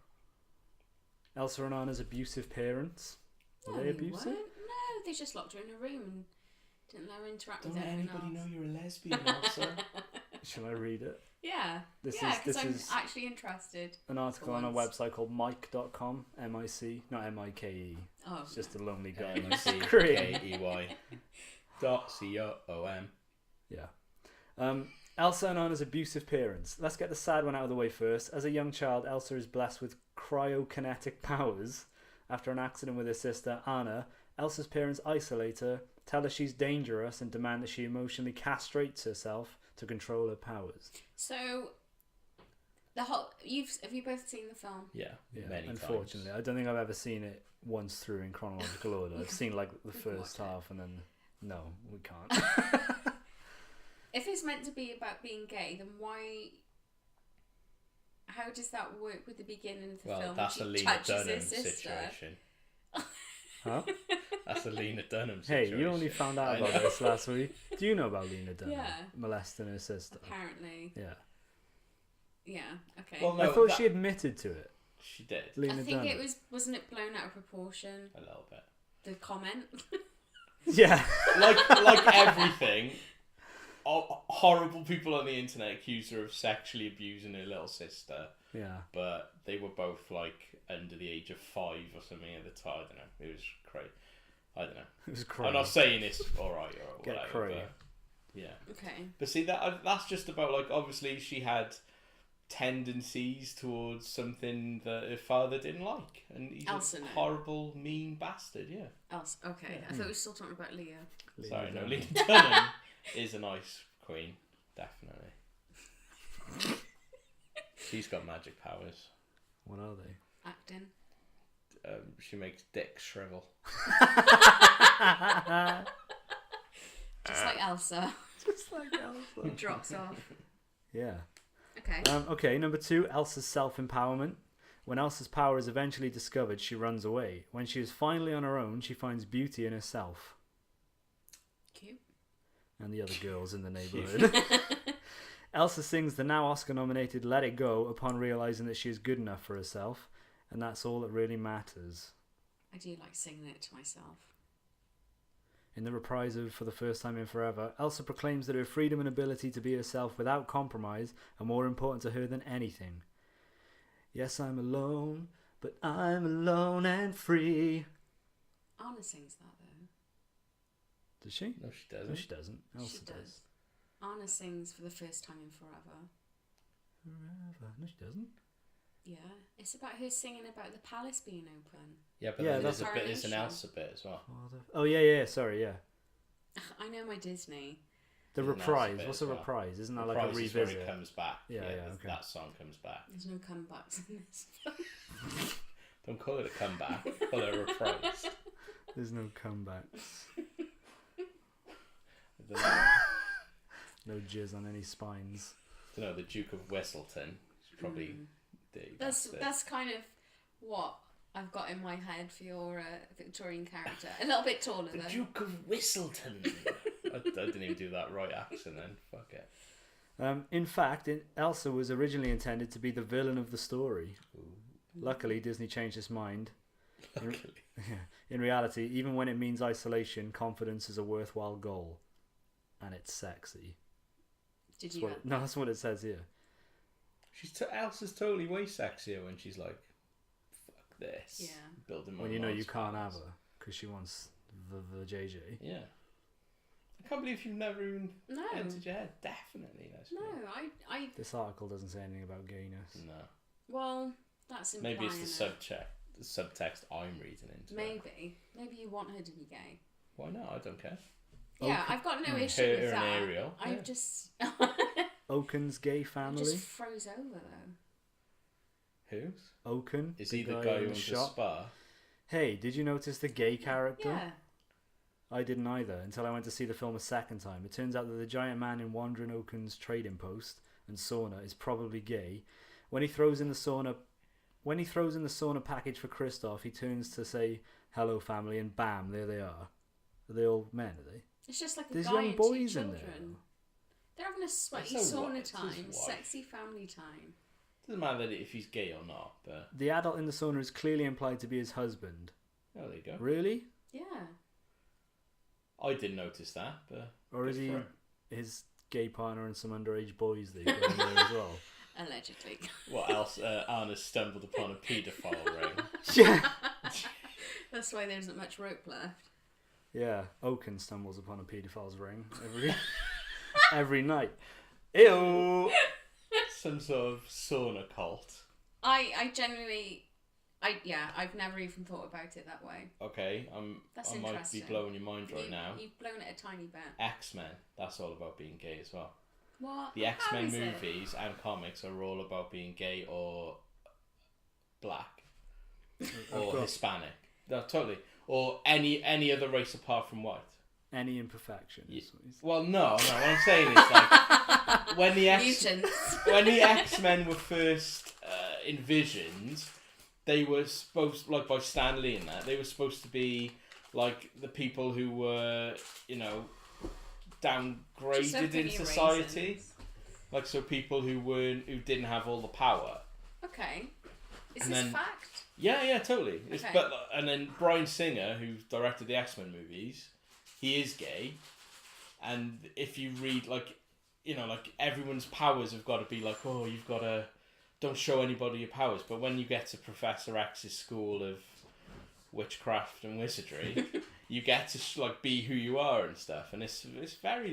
Elsa and Anna's abusive parents. Were No, they they abusive? weren't. No, they just locked her in a room and didn't let her interact Don't with let anyone anybody else. know you're a lesbian, Elsa. Shall I read it? Yeah, This because I'm is actually interested. an article For on a once. website called Mike.com. M-I-C. Not M-I-K-E. Oh, It's just a lonely guy on a M-I-C-K-E-Y. screen. .com. Yeah. Elsa and Anna's abusive parents. Let's get the sad one out of the way first. As a young child, Elsa is blessed with cryokinetic powers. After an accident with her sister, Anna, Elsa's parents isolate her, tell her she's dangerous, and demand that she emotionally castrates herself to control her powers. so the whole have you both seen the film? Yeah, many Unfortunately, times. I don't think I've ever seen it once through in chronological order. I've seen like the first watch it. half and then no, we can't. If it's meant to be about being gay, then why? How does that work with the beginning of the Well, film? that's a when she Lena touches Dunham his sister? situation. Huh? That's a Lena Dunham Hey, situation. you only found out I about know. this last week. Do you know about Lena Dunham Yeah. molesting her sister? Apparently, Yeah. yeah. Okay. Well, no, I thought that- she admitted to it. She did. Lena I think Dunham. it wasn't it blown out of proportion? A little bit. The comment. Yeah. Like everything, horrible people on the internet accused her of sexually abusing her little sister, Yeah. but they were both like under the age of 5 or something at the time. I don't know. It was crazy. I don't know. It was I'm crazy. not saying it's alright or Get whatever. cray. But yeah. Okay. But see that's just about like obviously she had tendencies towards something that her father didn't like, and he's Elsa, a no. horrible, mean bastard. Yeah. Else. Okay. I thought we were still talking about Leah. Lena Sorry, no, Dunham. Lena Dunham is a nice queen, definitely. She's got magic powers. What are they? Acting. She makes dicks shrivel. Just like Elsa. Just like Elsa. Drops off. Yeah. Okay. Okay, number 2, Elsa's self-empowerment. When Elsa's power is eventually discovered, she runs away. When she is finally on her own, she finds beauty in herself Cute. and the other girls in the neighborhood. Elsa sings the now Oscar-nominated Let It Go upon realizing that she is good enough for herself, and that's all that really matters. I do like singing it to myself. In the reprise of For the First Time in Forever, Elsa proclaims that her freedom and ability to be herself without compromise are more important to her than anything. Yes, I'm alone, but I'm alone and free. Anna sings that though. Does she? No, she doesn't. No, she doesn't. Elsa She does. does. Anna sings For the First Time in Forever. Forever. No, she doesn't. Yeah. It's about her singing about the palace being open. Yeah, but Yeah, then that's there's a bit. There's an coronation. Elsa bit as well. Oh, yeah, sorry, yeah. I know my Disney. The There's an Elsa reprise. bit What's as a well. reprise? Isn't that like Reprise a is where revisit? it comes back. Yeah, okay. That song comes back. There's no comebacks in this. Don't call it a comeback. Call it a reprise. There's no comebacks. I don't know. No jizz on any spines. The Duke of Whistleton. He's probably That's kind of what I've got in my head for your Victorian character. A little bit taller the though. Duke of Whistleton. I didn't even do that right accent then. Fuck it. In fact, Elsa was originally intended to be the villain of the story. Luckily, Disney changed its mind. Luckily. In reality, even when it means isolation, confidence is a worthwhile goal. And it's sexy. Did That's you? what no, that's what it says here. Elsa's totally way sexier when she's like, fuck this. Yeah. Building my When you know you Lord's can't have palace. her because she wants the JJ. Yeah. I can't believe you've never even No. entered your head. Definitely. No, I. This article doesn't say anything about gayness. No. Well, That's implying Maybe it's the it. subtext I'm reading into. Maybe you want her to be gay. Why not? I don't care. Yeah, I've got no issue Her with and that. Ariel, I yeah. just Oaken's gay I family. just froze over though. Who's? Oaken. Is he the guy in who the owns the shop? spa? Hey, did you notice the gay character? Yeah. I didn't either until I went to see the film a second time. It turns out that the giant man in Wandering Oaken's trading post and sauna is probably gay. When he throws in the sauna package for Christoph, he turns to say hello family and bam, there they are. Are they all men, are they? It's just like a There's guy young and boys two in children. there. They're having a sweaty It's a sauna wife, it's his time, wife. sexy family time. Doesn't matter if he's gay or not, but The adult in the sauna is clearly implied to be his husband. oh, there you go. Really? Yeah. I didn't notice that, but Or is good he for him. his gay partner and some underage boys that he got in there as well? Allegedly. What else? Anna stumbled upon a paedophile ring. Yeah. That's why there isn't much rope left. Yeah, Oaken stumbles upon a paedophile's ring every night. Ew. Some sort of sauna cult. I genuinely, I've never even thought about it that way. Okay, That's I might be interesting. blowing your mind right now. You've blown it a tiny bit. X-Men, that's all about being gay as well. What? The How X-Men is it? movies and comics are all about being gay or black or got- Hispanic. No, totally. Or any other race apart from white. Any imperfections. Yeah. Well, no. What I'm saying is like when the Mutants. when the X-Men were first envisioned, they were supposed, like by Stan Lee and that, they were supposed to be like the people who were, Just downgraded don't give in me society. raisins. Like, so people who didn't have all the power. Okay. Is And this then- fact? Yeah, totally. Okay. And then Bryan Singer, who directed the X-Men movies, he is gay. And if you read, like everyone's powers have got to be like, oh, you've got to, don't show anybody your powers. But when you get to Professor X's school of witchcraft and wizardry, you get to be who you are and stuff. And it's very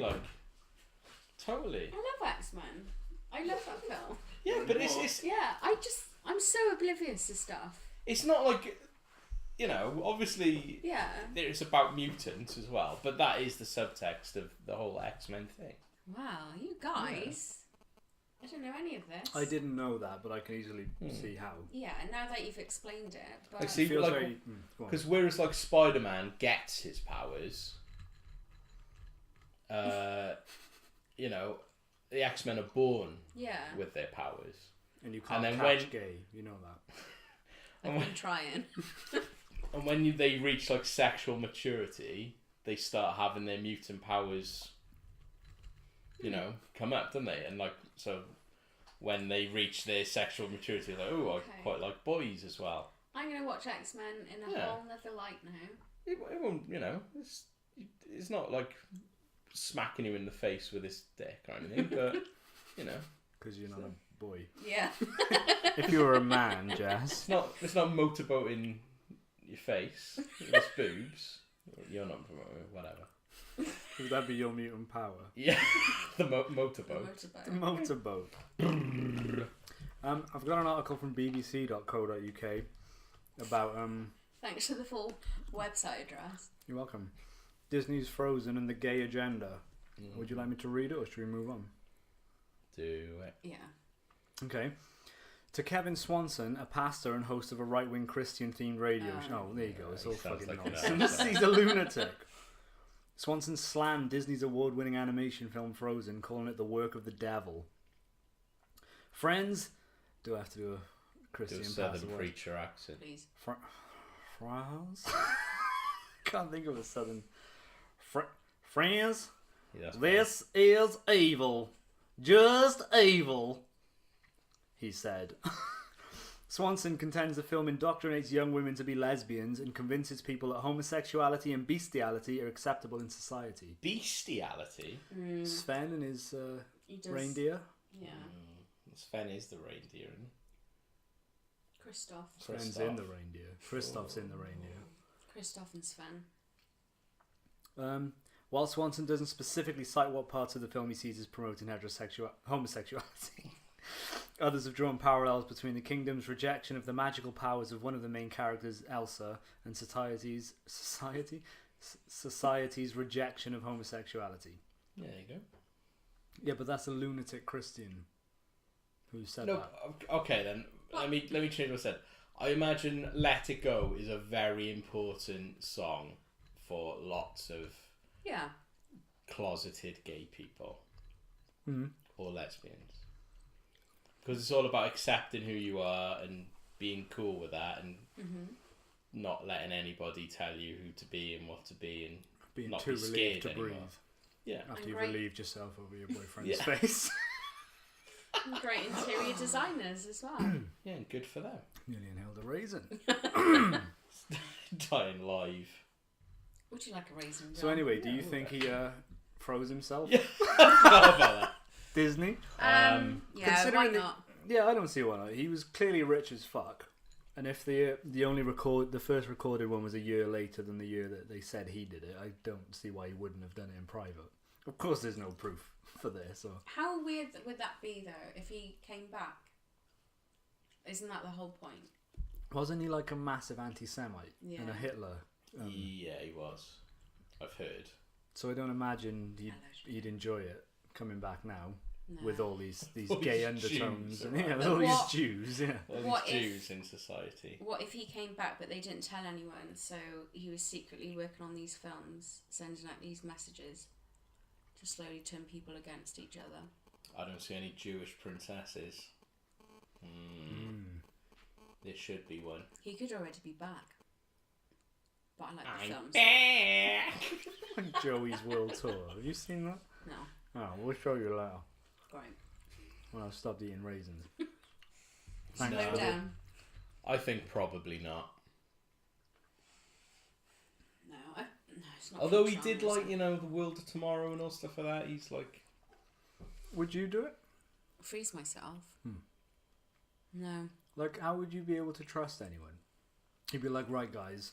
totally. I love X-Men. I love that film. Yeah, but it's Yeah, I'm so oblivious to stuff. it's not like, obviously. Yeah. It's about mutants as well, but that is the subtext of the whole X-Men thing. Wow, you guys. I don't know any of this. I didn't know that, but I can easily see how. Yeah, now that you've explained it. But I see. Feels Like, very. Go on. because whereas Spider-Man gets his powers, the X-Men are born yeah, with their powers. And you can't then catch when- gay, you know that. I've been trying. And when they reach sexual maturity, they start having their mutant powers, come up, don't they? And so when they reach their sexual maturity, they're like, oh, Okay. I quite like boys as well. I'm going to watch X-Men in a Yeah. whole nother light now. It won't, it's not like smacking you in the face with his dick or anything, but, Because you're not a boy. Yeah. If you were a man, Jess. it's not motorboating your face, it's boobs. You're not, whatever. Would that be your mutant power? Yeah, the motorboat. The motorboat. I've got an article from bbc.co.uk about Thanks for the full website address. you're welcome. Disney's Frozen and the gay agenda. Would you like me to read it or should we move on? Do it. Yeah. Okay. To Kevin Swanson, a pastor and host of a right-wing Christian-themed radio show. Oh, there you go. It's all he sounds fucking like an nonsense. actor. He's a lunatic. Swanson slammed Disney's award-winning animation film Frozen, calling it the work of the devil. Friends, do I have to do a Do Christian a pastor southern voice? preacher accent. Please. Friends? Can't think of a southern. Friends, Yeah, that's this is evil. Just evil, he said. Swanson contends the film indoctrinates young women to be lesbians and convinces people that homosexuality and bestiality are acceptable in society. bestiality. Sven and his He does. reindeer. Yeah. Sven is the reindeer. And Christoph. Sven's in the reindeer. Christoph's in the reindeer. Christoph and Sven. While Swanson doesn't specifically cite what parts of the film he sees as promoting homosexuality, Others have drawn parallels between the kingdom's rejection of the magical powers of one of the main characters, Elsa, and society's rejection of homosexuality. Yeah, there you go. Yeah, but that's a lunatic Christian who said No, that. okay then. Let me change what I said. I imagine "Let It Go" is a very important song for lots of Yeah. closeted gay people Mm-hmm. or lesbians, because it's all about accepting who you are and being cool with that, and not letting anybody tell you who to be and what to be, and Being not too be relieved scared to anymore. breathe. Yeah. After And you've great- relieved yourself over your boyfriend's Yeah. face. And great interior designers as well. Yeah, and good for them. Nearly inhaled a raisin. Dying live. Would you like a raisin? So John? anyway, do you think he froze himself? Yeah. Forgot about that. Disney? Yeah, considering why the- not? Yeah, I don't see why not. He was clearly rich as fuck. And if the first recorded one was a year later than the year that they said he did it, I don't see why he wouldn't have done it in private. Of course, there's no proof for this. Or How weird would that be though if he came back? Isn't that the whole point? wasn't he like a massive anti-Semite Yeah. and a Hitler? Yeah, he was. I've heard. So I don't imagine he'd enjoy it coming back now with all these gay these undertones Jews and yeah, around. all these What- Jews. Yeah. All What these if- Jews in society. What if he came back but they didn't tell anyone? So he was secretly working on these films, sending out these messages to slowly turn people against each other. I don't see any Jewish princesses. There should be one. He could already be back. But I like the films. back. Joey's World Tour. Have you seen that? No, Oh, we'll show you later great. when I've stopped eating raisins. Slow Thanks for the- down. I think probably not. No, it's not. Although for he did dramas. like, the World of Tomorrow and all stuff like that. He's like, Would you do it? Freeze myself. No. Like, how would you be able to trust anyone? You'd be like, right, guys,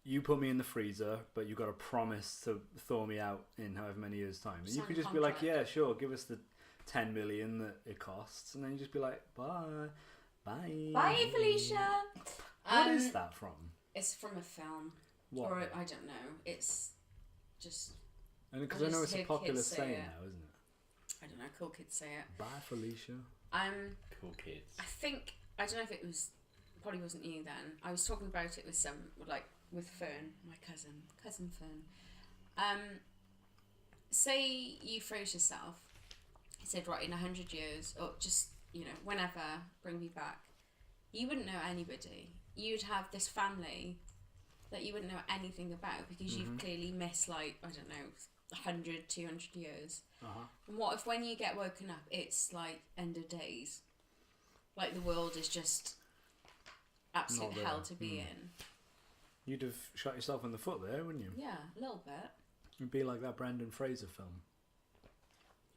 you put me in the freezer, but you got to promise to thaw me out in however many years' time. And you Sign could a just be like, contract. yeah, sure, give us the 10 million that it costs, and then you just be like, bye, bye. Bye, Felicia. What is that from? It's from a film, What? or I don't know. It's just And because I I know just it's a hear popular kids say saying it. now, isn't it? I don't know. Cool kids say it. Bye, Felicia. cool kids. I think I don't know if it was. Probably wasn't you then. I was talking about it with with Fern, my cousin Fern. Say you froze yourself. He said, right, in 100 years, or just whenever, bring me back. You wouldn't know anybody. You'd have this family that you wouldn't know anything about because you've clearly missed 100, 200 years. And what if when you get woken up, it's like end of days? Like the world is just absolute Not there. hell to be in. You'd have shot yourself in the foot there, wouldn't you? Yeah, a little bit. It'd be like that Brendan Fraser film.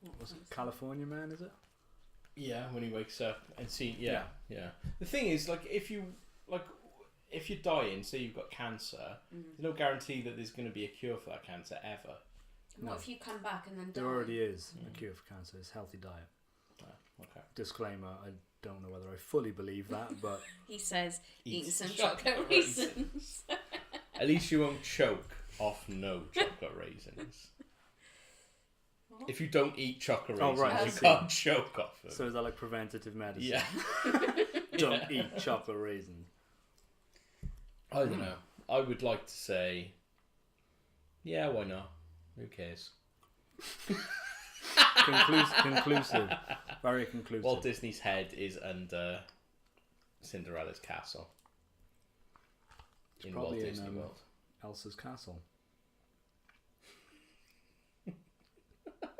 What What's it? was California Man, is it? Yeah, when he wakes up and see, yeah. The thing is, if you're dying, say you've got cancer, there's no guarantee that there's going to be a cure for that cancer ever. And what if you come back and then die? There already is a cure for cancer. It's healthy diet. Okay. Disclaimer, I don't know whether I fully believe that, but He says, eating Eat some chocolate chocolate raisins. At least you won't choke off no chocolate raisins. What? If you don't eat chocolate Oh, raisins, right, I you see. can't choke off them. so is that like preventative medicine? Yeah. Don't eat chocolate raisins. I don't know. I would like to say, yeah, why not? Who cares? Conclusive. Very conclusive. Walt Disney's head is under Cinderella's castle. It's In Walt probably Disney in, World. Elsa's castle.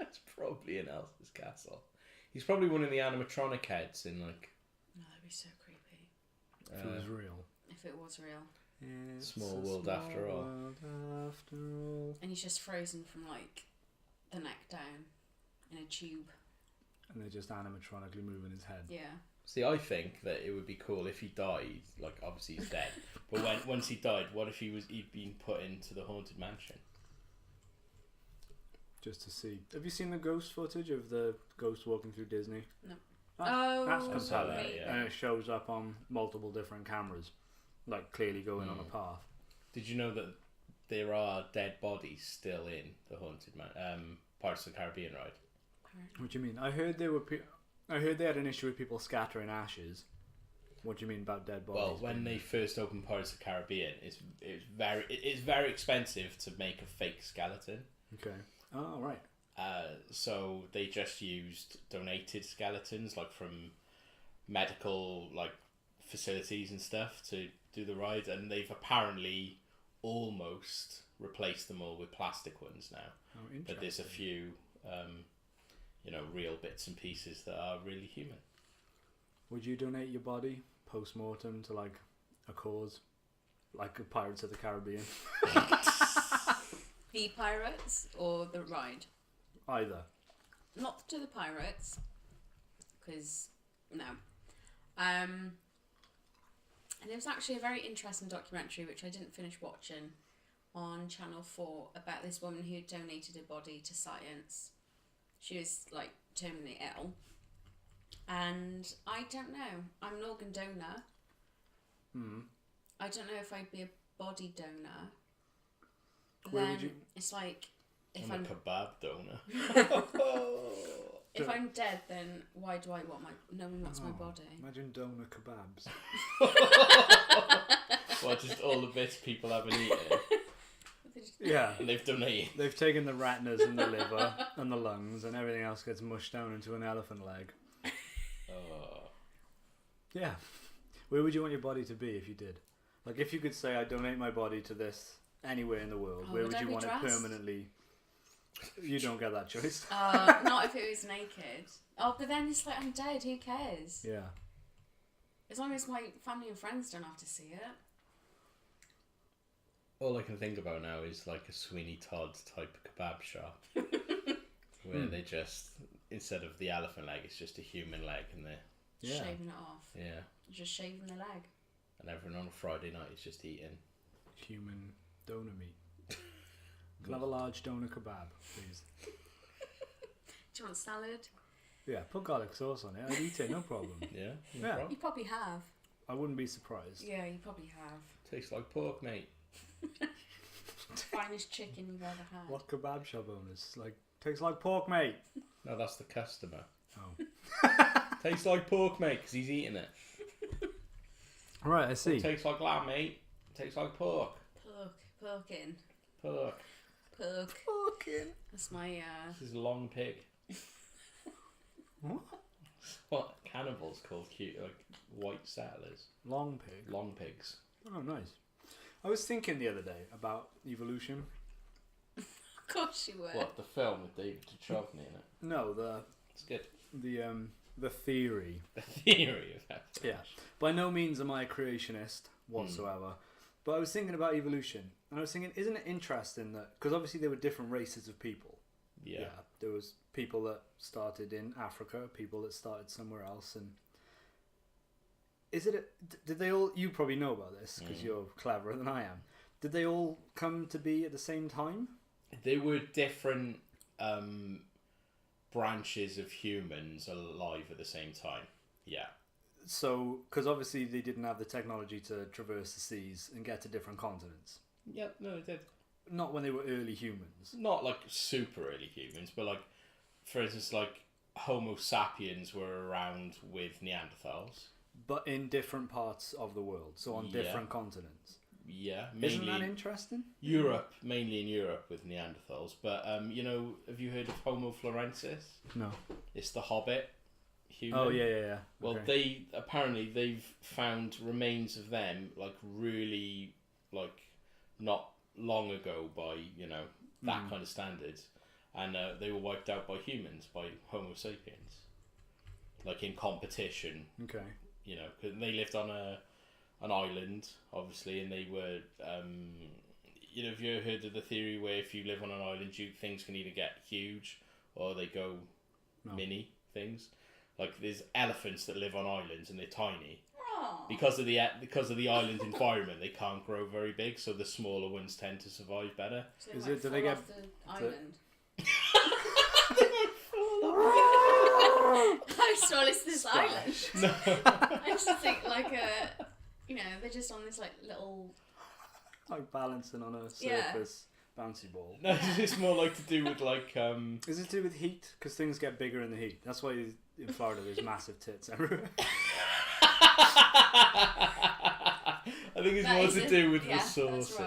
It's probably in Elsa's castle. He's probably one of the animatronic heads in No, that'd be so creepy. If it was real. If it was real. It's Small a world after all. world after all. And he's just frozen from the neck down in a tube. And they're just animatronically moving his head. Yeah. See, I think that it would be cool if he died. Obviously he's dead, but once he died, what if he'd been put into the haunted mansion? Just to see. Have you seen the ghost footage of the ghost walking through Disney? No. That's Oh, compelling. right. Yeah. And it shows up on multiple different cameras, like clearly going on a path. Did you know that there are dead bodies still in the Haunted Pirates of the Caribbean ride? What do you mean? I heard I heard they had an issue with people scattering ashes. What do you mean about dead bodies? Well, when they first opened Pirates of the Caribbean, it's very expensive to make a fake skeleton. Okay. Oh, right. So they just used donated skeletons, like from medical facilities and stuff, to do the ride, and they've apparently almost replaced them all with plastic ones now. Oh, interesting. But there's a few, real bits and pieces that are really human. Would you donate your body post-mortem to like a cause, like Pirates of the Caribbean? The pirates or the ride? Either. Not to the pirates, because no. And there was actually a very interesting documentary which I didn't finish watching on Channel 4 about this woman who donated her body to science. She was like terminally ill, and I don't know. I'm an organ donor. I don't know if I'd be a body donor. Where Then would you? it's like if I'm I'm a kebab donor. if I'm dead, then why do I want no one wants my Oh, body? Imagine donor kebabs. Well, just all the bits people haven't eaten, Yeah. and they've donated. They've taken the retinas and the liver and the lungs, and everything else gets mushed down into an elephant leg. Yeah. Where would you want your body to be if you did? Like, if you could say, I donate my body to this anywhere in the world, where would I you be want dressed? it permanently? You don't get that choice. Not if it was naked. Oh, but then it's like I'm dead. Who cares? Yeah. As long as my family and friends don't have to see it. All I can think about now is like a Sweeney Todd type kebab shop, where they just, instead of the elephant leg, it's just a human leg, and they're Shaving it off. yeah, Just shaving the leg. and everyone on a Friday night is just eating. Human donor meat. Can I have a large donor kebab, please? Do you want salad? Yeah, put garlic sauce on it. I'd eat it, no problem. Yeah, Yeah. problem. You probably have. I wouldn't be surprised. Yeah, you probably have. Tastes like pork, mate. Finest chicken you've ever had. What kebab shop owners? Like, tastes like pork, mate. No, that's the customer. Oh. Tastes like pork, mate, because he's eating it. Right, I see. Tastes like lamb, mate. Tastes like pork. Porkin. Pork. Porkin. That's my, This is a long pig. What? What cannibals called cute, like white settlers? Long pig. Long pigs. Oh, nice. I was thinking the other day about evolution. Of course you were. What, the film with David Duchovny in it? No, It's good. the theory. The theory of that. Yeah. By no means am I a creationist whatsoever. But I was thinking about evolution, and I was thinking, isn't it interesting that, because obviously there were different races of people. Yeah. There was people that started in Africa, people that started somewhere else, and did they all, you probably know about this because you're cleverer than I am, did they all come to be at the same time? There were different branches of humans alive at the same time. Yeah. So, because obviously they didn't have the technology to traverse the seas and get to different continents. Yep, no, it did. Not when they were early humans. Not like super early humans, but like, for instance, like Homo sapiens were around with Neanderthals. But in different parts of the world, so on different continents. Yeah, Isn't mainly that interesting? Europe, mainly in Europe with Neanderthals. But have you heard of Homo florensis? No. It's the Hobbit human. Oh, yeah. Well, okay. they've found remains of them like really like not long ago by that kind of standards, and they were wiped out by humans, by Homo sapiens, like in competition. Okay. Because they lived on an island, obviously, and they were have you ever heard of the theory where if you live on an island, things can either get huge or they go mini things. Like there's elephants that live on islands and they're tiny. Aww. Because of the island environment, they can't grow very big, so the smaller ones tend to survive better. So Is might it- do they fall get- off the island? How small is this island? No. I just think like they're just on this like little. Like balancing on a Yeah. surface bouncy ball. No, it's more like to do with like Is it to do with heat? Because things get bigger in the heat. That's why in Florida there's massive tits everywhere. I think it's That more is to it. do with Yeah, that's resources.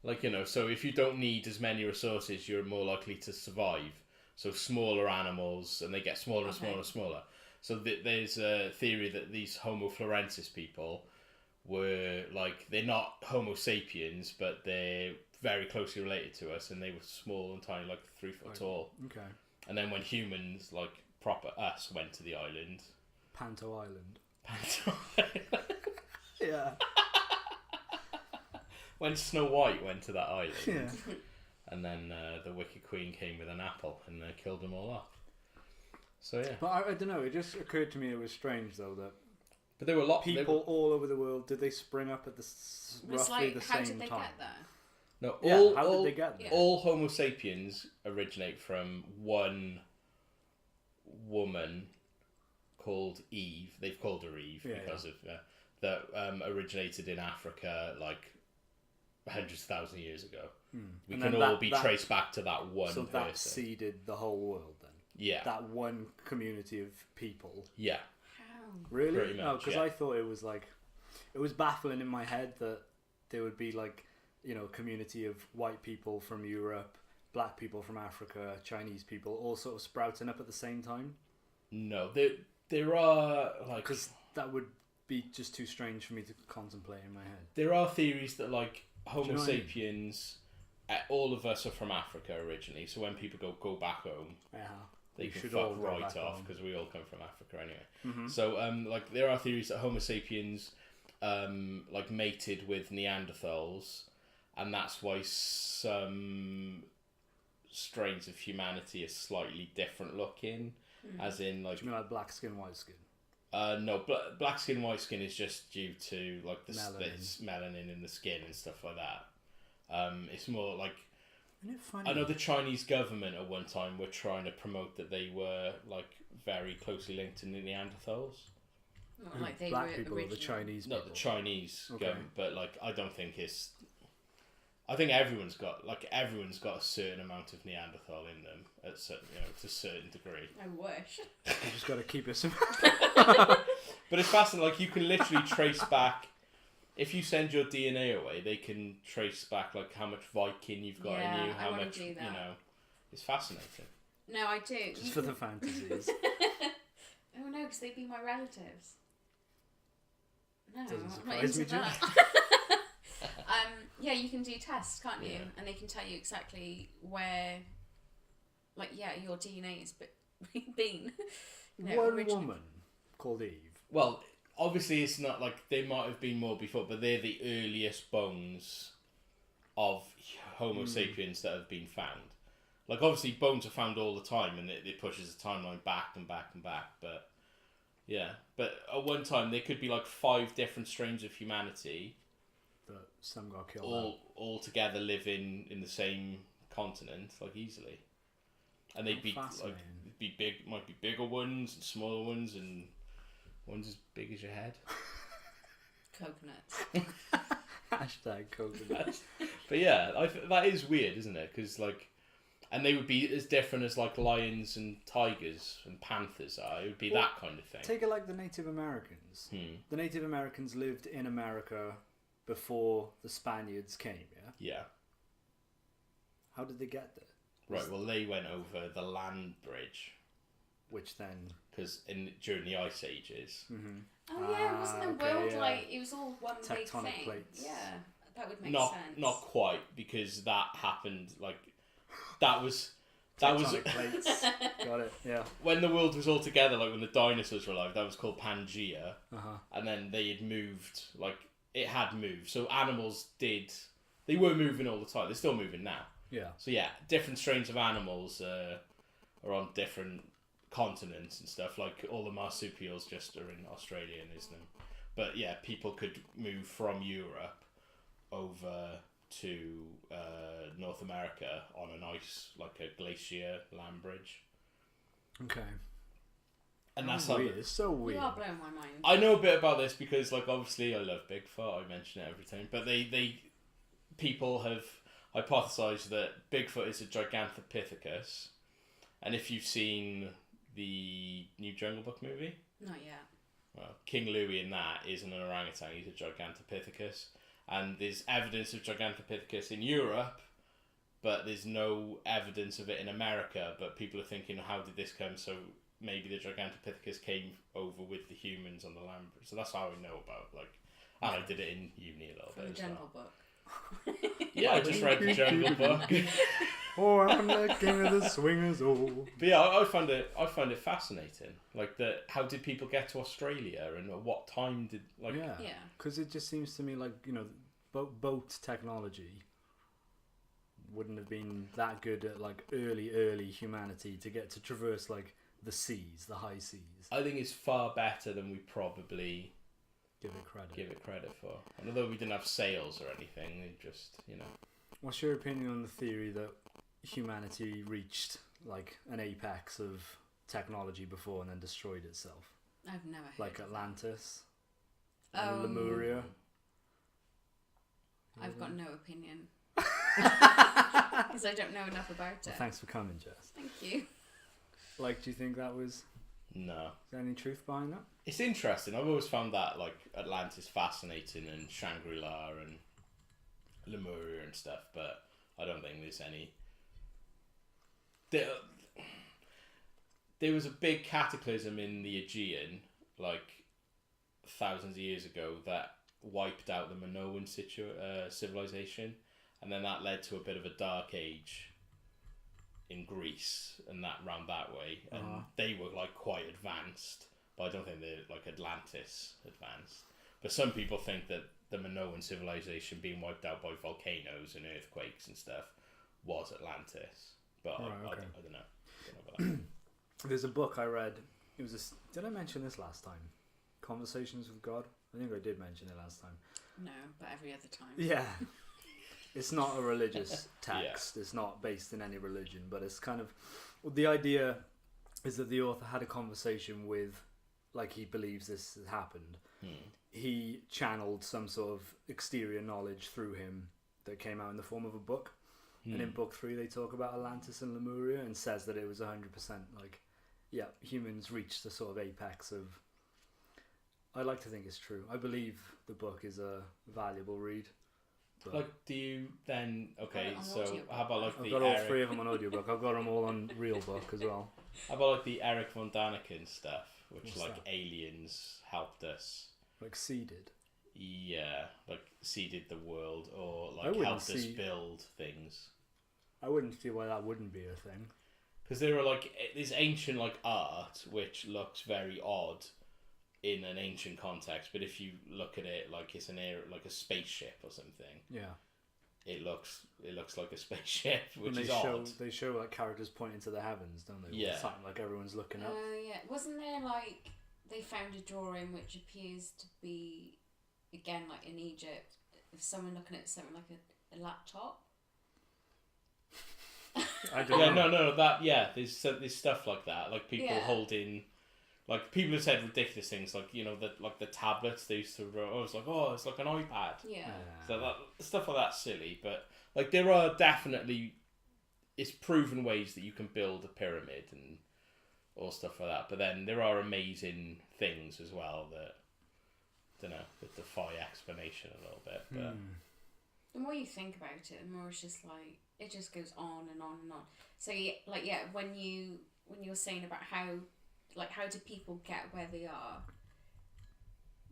right. Like, so if you don't need as many resources, you're more likely to survive. So smaller animals, and they get smaller and smaller and smaller. So there's a theory that these Homo florensis people were like, they're not Homo sapiens, but they're very closely related to us, and they were small and tiny, like 3 foot tall. Okay. And then when humans, like proper us, went to the island, Panto Island. yeah. Yeah. When Snow White went to that island, Yeah. and then the Wicked Queen came with an apple and killed them all off. So yeah, But I don't know. It just occurred to me it was strange though that but there were a lot people all over the world, did they spring up at It's roughly like the how same did they time? get there? No, Yeah, all, how all, did they get there? all Homo sapiens originate from one woman called Eve. They've called her Eve because of that originated in Africa like hundreds of thousands of years ago. We And can then all that- be that- traced back to that one So person. that seeded the whole world then. Yeah, That one community of people. yeah. How? Really? Pretty No, much, because yeah. I thought it was like, it was baffling in my head that there would be like, community of white people from Europe, black people from Africa, Chinese people, all sort of sprouting up at the same time. No, there are like Because that would be just too strange for me to contemplate in my head. there are theories that like Homo you know what I mean? sapiens, all of us are from Africa originally. So when people go back home, Yeah. they We can should all fuck go right back off home. because we all come from Africa anyway. Mm-hmm. So like there are theories that Homo sapiens like mated with Neanderthals, and that's why some strains of humanity are slightly different looking, as in like Do you mean like black skin, white skin? no, black skin, white skin is just due to like the Melanin. melanin in the skin and stuff like that. It's more like Isn't it funny? I know the Chinese government at one time were trying to promote that they were like very closely linked to Neanderthals. Not like they black were people or the original. Chinese people? Not the Chinese Okay. government, but like I don't think it's. I think everyone's got a certain amount of Neanderthal in them at certain, to a certain degree. I wish. You just got to keep it simple. But it's fascinating. Like you can literally trace back. If you send your DNA away, they can trace back like how much Viking you've got Yeah, in you, I how wanna much do that. It's fascinating. No, I do. Just You for can- the fantasies. Oh no, because they'd be my relatives. No, Doesn't I'm not surprise into me, that. Yeah, you can do tests, can't you? Yeah. And they can tell you exactly where, like, your DNA has been. One originally. woman called Eve. Well, obviously it's not like they might have been more before, but they're the earliest bones of Homo sapiens that have been found. Like obviously bones are found all the time, and it pushes the timeline back and back and back. But yeah, but at one time there could be like 5 different strains of humanity, But some got killed. out. all together living in the same continent, like easily. And they'd be like Fascinating. might be bigger ones and smaller ones, and ones as big as your head. Coconuts. Hashtag coconut. But yeah, that is weird, isn't it? Because like, and they would be as different as like lions and tigers and panthers are. It would be Well, that kind of thing. Take it like the Native Americans. The Native Americans lived in America before the Spaniards came, yeah? Yeah. How did they get there? Right. Well, they went over the land bridge Which then... because during the ice ages. Oh yeah, wasn't the okay, world yeah. like it was all one big Tectonic thing? plates. Yeah, that would make Not sense. not quite, because that happened like that was Tectonic plates. Got it, yeah. when the world was all together, like when the dinosaurs were alive. That was called Pangea. Uh-huh. And then they had moved, like it had moved. So animals they were moving all the time. They're still moving now. Yeah. So yeah, different strains of animals are on different continents and stuff. Like all the marsupials just are in Australia and isn't them. But yeah, people could move from Europe over to North America on an ice, like a glacier land bridge. Okay. And that's how weird. It's so You weird. are blowing my mind. I know a bit about this because, like, obviously I love Bigfoot. I mention it every time. But people have hypothesized that Bigfoot is a Gigantopithecus. And if you've seen the new Jungle Book movie, Not yet. well, King Louie in that isn't an orangutan, he's a Gigantopithecus. And there's evidence of Gigantopithecus in Europe, but there's no evidence of it in America. But people are thinking, how did this come? So maybe the Gigantopithecus came over with the humans on the land bridge. So that's how I know about, like, and I did it in uni a little From the bit as Jungle well. Book. Yeah, I just read the Jungle Book. Oh, I'm the king of the swingers. Oh, But yeah, I find it fascinating. Like, how did people get to Australia, and at what time did, like, yeah. Yeah. Because it just seems to me like, you know, boat technology wouldn't have been that good at, like, early humanity to get to traverse, like, the seas, the high seas. I think it's far better than we probably Give it credit. give it credit for. And although we didn't have sails or anything, they just, you know. What's your opinion on the theory that humanity reached, like, an apex of technology before and then destroyed itself? I've never heard Like of Atlantis that. and Lemuria? I've got no opinion. Because I don't know enough about it. Well, thanks for coming, Jess. Thank you. Like, do you think that was... No. Is there any truth behind that? It's interesting. I've always found that, like, Atlantis fascinating, and Shangri-La and Lemuria and stuff, but I don't think there's any... There was a big cataclysm in the Aegean, like, thousands of years ago, that wiped out the Minoan civilization, and then that led to a bit of a dark age in Greece, and that ran that way, and they were, like, quite advanced, but I don't think they're, like, Atlantis advanced. But some people think that the Minoan civilization being wiped out by volcanoes and earthquakes and stuff was Atlantis, but I don't know. I don't know about that. There's a book I read. It was did I mention this last time? Conversations with God? I think I did mention it last time. No, but every other time. Yeah. It's not a religious text. It's not based in any religion, but it's kind of... Well, the idea is that the author had a conversation with, like, he believes this has happened. He channeled some sort of exterior knowledge through him that came out in the form of a book. And in book 3 they talk about Atlantis and Lemuria and says that it was 100% like, yeah, humans reached the sort of apex of... I like to think it's true. I believe the book is a valuable read. But Like, do you then... Okay, on so audiobook. how about, like, I've the got all Eric... 3 of them on audiobook. I've got them all on real book as well. How about, like, the Eric von Daniken stuff, which, What's like, that? aliens helped us... Like seeded. Yeah, like, seeded the world, or, I like, wouldn't helped us see- build things. I wouldn't see why that wouldn't be a thing. Because there are, like, this ancient, like, art, which looks very odd in an ancient context, but if you look at it like it's an air, like a spaceship or something, Yeah. it looks like a spaceship, which And is they odd. show like characters pointing to the heavens, don't they? All Yeah. the time, like everyone's looking up. Oh, yeah. Wasn't there, like, they found a drawing which appears to be, again, like in Egypt, of someone looking at something like a laptop? I don't Yeah, know. no, that, yeah, there's stuff like that, like people Yeah. holding, like, people have said ridiculous things, like, you know, that, like, the tablets they used to, it's like an iPad. Yeah. So that stuff like that's silly, but, like, there are definitely, it's proven ways that you can build a pyramid and all stuff like that. But then there are amazing things as well that, I don't know, that defy explanation a little bit. But The more you think about it, the more it's just like it just goes on and on and on. So when you're saying about how do people get where they are,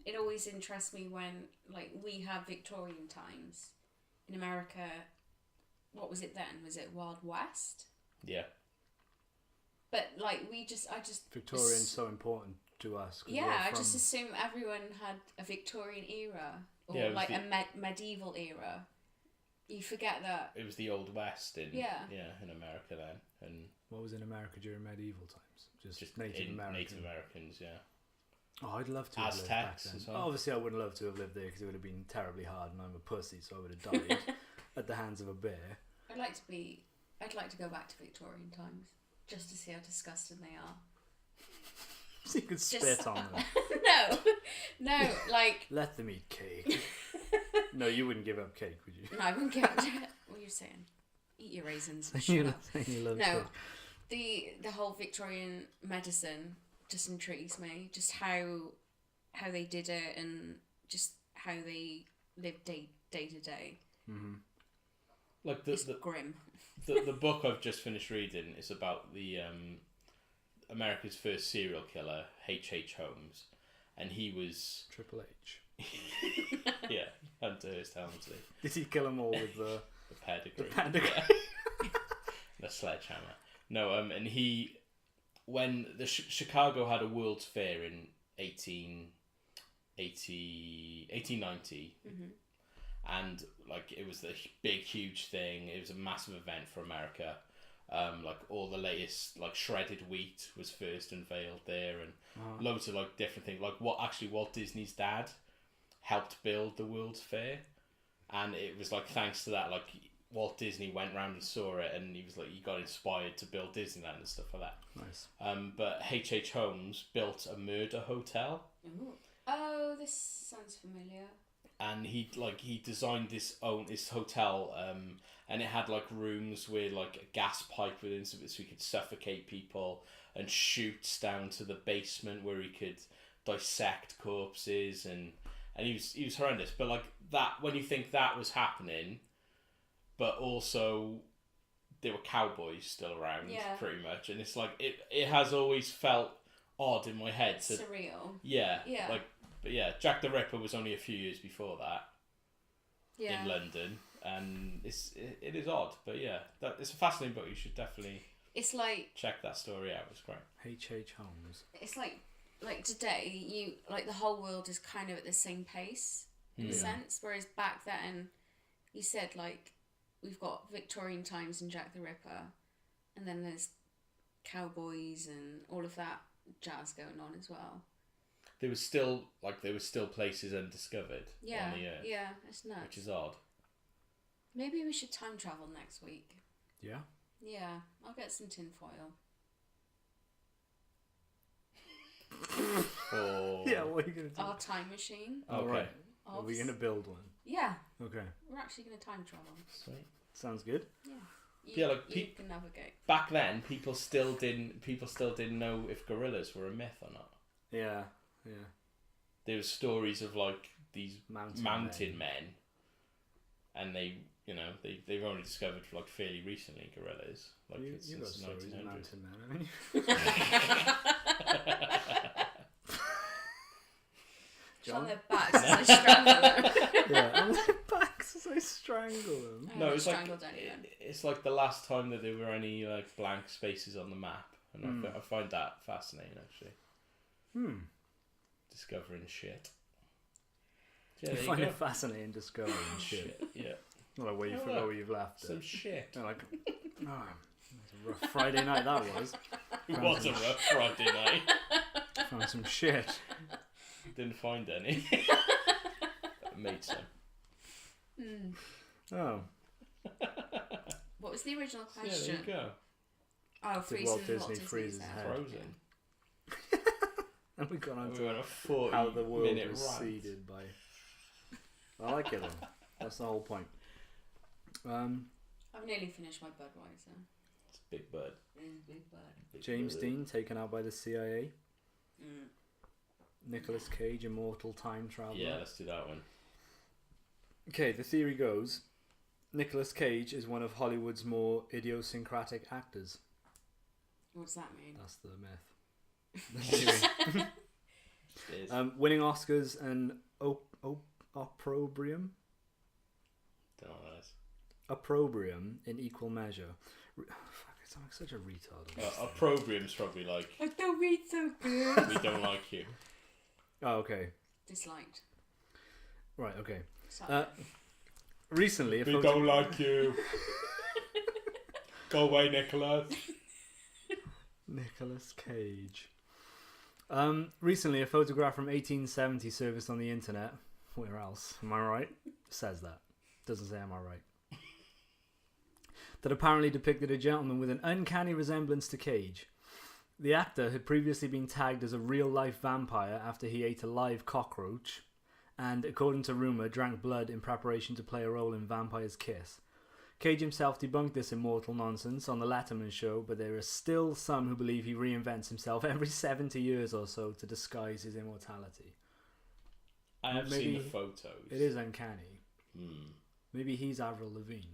it always interests me when, like, we have Victorian times in America. What was it then? Was it Wild West? yeah, But like I just Victorian's so important to us. 'Cause yeah, we're I from- just assume everyone had a Victorian era or Yeah, it was like the- a medieval era. You forget that. it was the Old West in in America then, and What was in America during medieval times? Just Native in American. Native Americans, yeah. Oh, I'd love to have lived back Aztecs then. as well. Obviously, I wouldn't love to have lived there because it would have been terribly hard, and I'm a pussy, so I would have died at the hands of a bear. I'd like to go back to Victorian times just to see how disgusting they are. So you could spit on them. no, like Let them eat cake. No, you wouldn't give up cake, would you? no, I wouldn't get. What are you saying? Eat your raisins. Shut You're up. not saying you love No, cake. the whole Victorian medicine just intrigues me. Just how they did it and just how they lived day to day. Mm-hmm. Like It's grim. the book I've just finished reading is about the America's first serial killer, H.H. Holmes, and he was Triple H. yeah, Hunter Hearst Helmsley, Did he kill them all with the pedigree, pedigree? the sledgehammer. No, and he, when the Chicago had a World's Fair in 1890, and like it was the big huge thing. It was a massive event for America. Like all the latest like shredded wheat was first unveiled there, and loads of like different things. Like Walt Disney's dad helped build the World's Fair, and it was like thanks to that, like Walt Disney went round and saw it, and he was like he got inspired to build Disneyland and stuff like that. Nice. But H.H. Holmes built a murder hotel. Ooh. Oh, this sounds familiar. And he designed his hotel, and it had like rooms with like a gas pipe within, so he could suffocate people, and chutes down to the basement where he could dissect corpses, and he was horrendous. But like that, when you think that was happening, but also there were cowboys still around, pretty much, and it's like it has always felt odd in my head. Surreal. Yeah. Yeah. But yeah, Jack the Ripper was only a few years before that. Yeah. In London, and it is odd, but yeah, it's a fascinating book. You should definitely. It's like check that story out. It's great. H.H. Holmes. It's like today, you like the whole world is kind of at the same pace in a sense, whereas back then, you said like we've got Victorian Times and Jack the Ripper, and then there's cowboys and all of that jazz going on as well. There was still places undiscovered on the earth. Yeah, it's nuts. Which is odd. Maybe we should time travel next week. Yeah. Yeah, I'll get some tinfoil. Oh. Yeah, what are you gonna do? Our time machine. Oh, Okay. right. Are we gonna build one? Yeah, Okay. we're actually gonna time travel. Sweet. Sounds good. Yeah. Yeah, like you can navigate. Back then, people still didn't know if gorillas were a myth or not. Yeah. Yeah. There was stories of like these Mountain men, and they've only discovered like fairly recently gorillas, like You got since the stories of 1900s. mountain men, haven't you? Just on their backs as I strangle them. Yeah, on their backs as I strangle them. No, it's like strangled anyone. it's like the last time that there were any like blank spaces on the map, and I find that fascinating actually. Discovering shit. Yeah, I there find you go. it fascinating discovering shit. Yeah. Like where you Oh, forgot look, where you've left Some it. shit. And like, it's a rough Friday night that was. It was a rough Friday night. Found some shit. Didn't find any. Made some. Oh. What was the original Yeah, there question? you go. Oh, Did freezing Walt Walt Disney Disney's freeze his head. head? Frozen. And we got on We to went a 40 how the world minute was rant. seeded by. I like it though. That's the whole point. I've nearly finished my Budweiser. It's a big bird. Big bird. Big James bird. Dean taken out by the CIA. Nicolas Cage, immortal time traveler. Yeah, let's do that one. Okay, the theory goes Nicolas Cage is one of Hollywood's more idiosyncratic actors. What's that mean? That's the myth. The theory. It is. Winning Oscars and opprobrium. Don't know what that is. Opprobrium in equal measure. Fuck, I sound like such a retard. Opprobrium's probably like, I don't read so good. we don't like you. Oh, okay. Disliked. Right, okay. Sorry. Recently, We don't like you. Go away, Nicholas. Nicolas Cage. Recently, a photograph from 1870 surfaced on the internet. Where else? Am I right? Says that. Doesn't say am I right. That apparently depicted a gentleman with an uncanny resemblance to Cage. The actor had previously been tagged as a real-life vampire after he ate a live cockroach and, according to rumour, drank blood in preparation to play a role in Vampire's Kiss. Cage himself debunked this immortal nonsense on The Letterman Show, but there are still some who believe he reinvents himself every 70 years or so to disguise his immortality. I have Maybe seen the photos. It is uncanny. Maybe he's Avril Lavigne.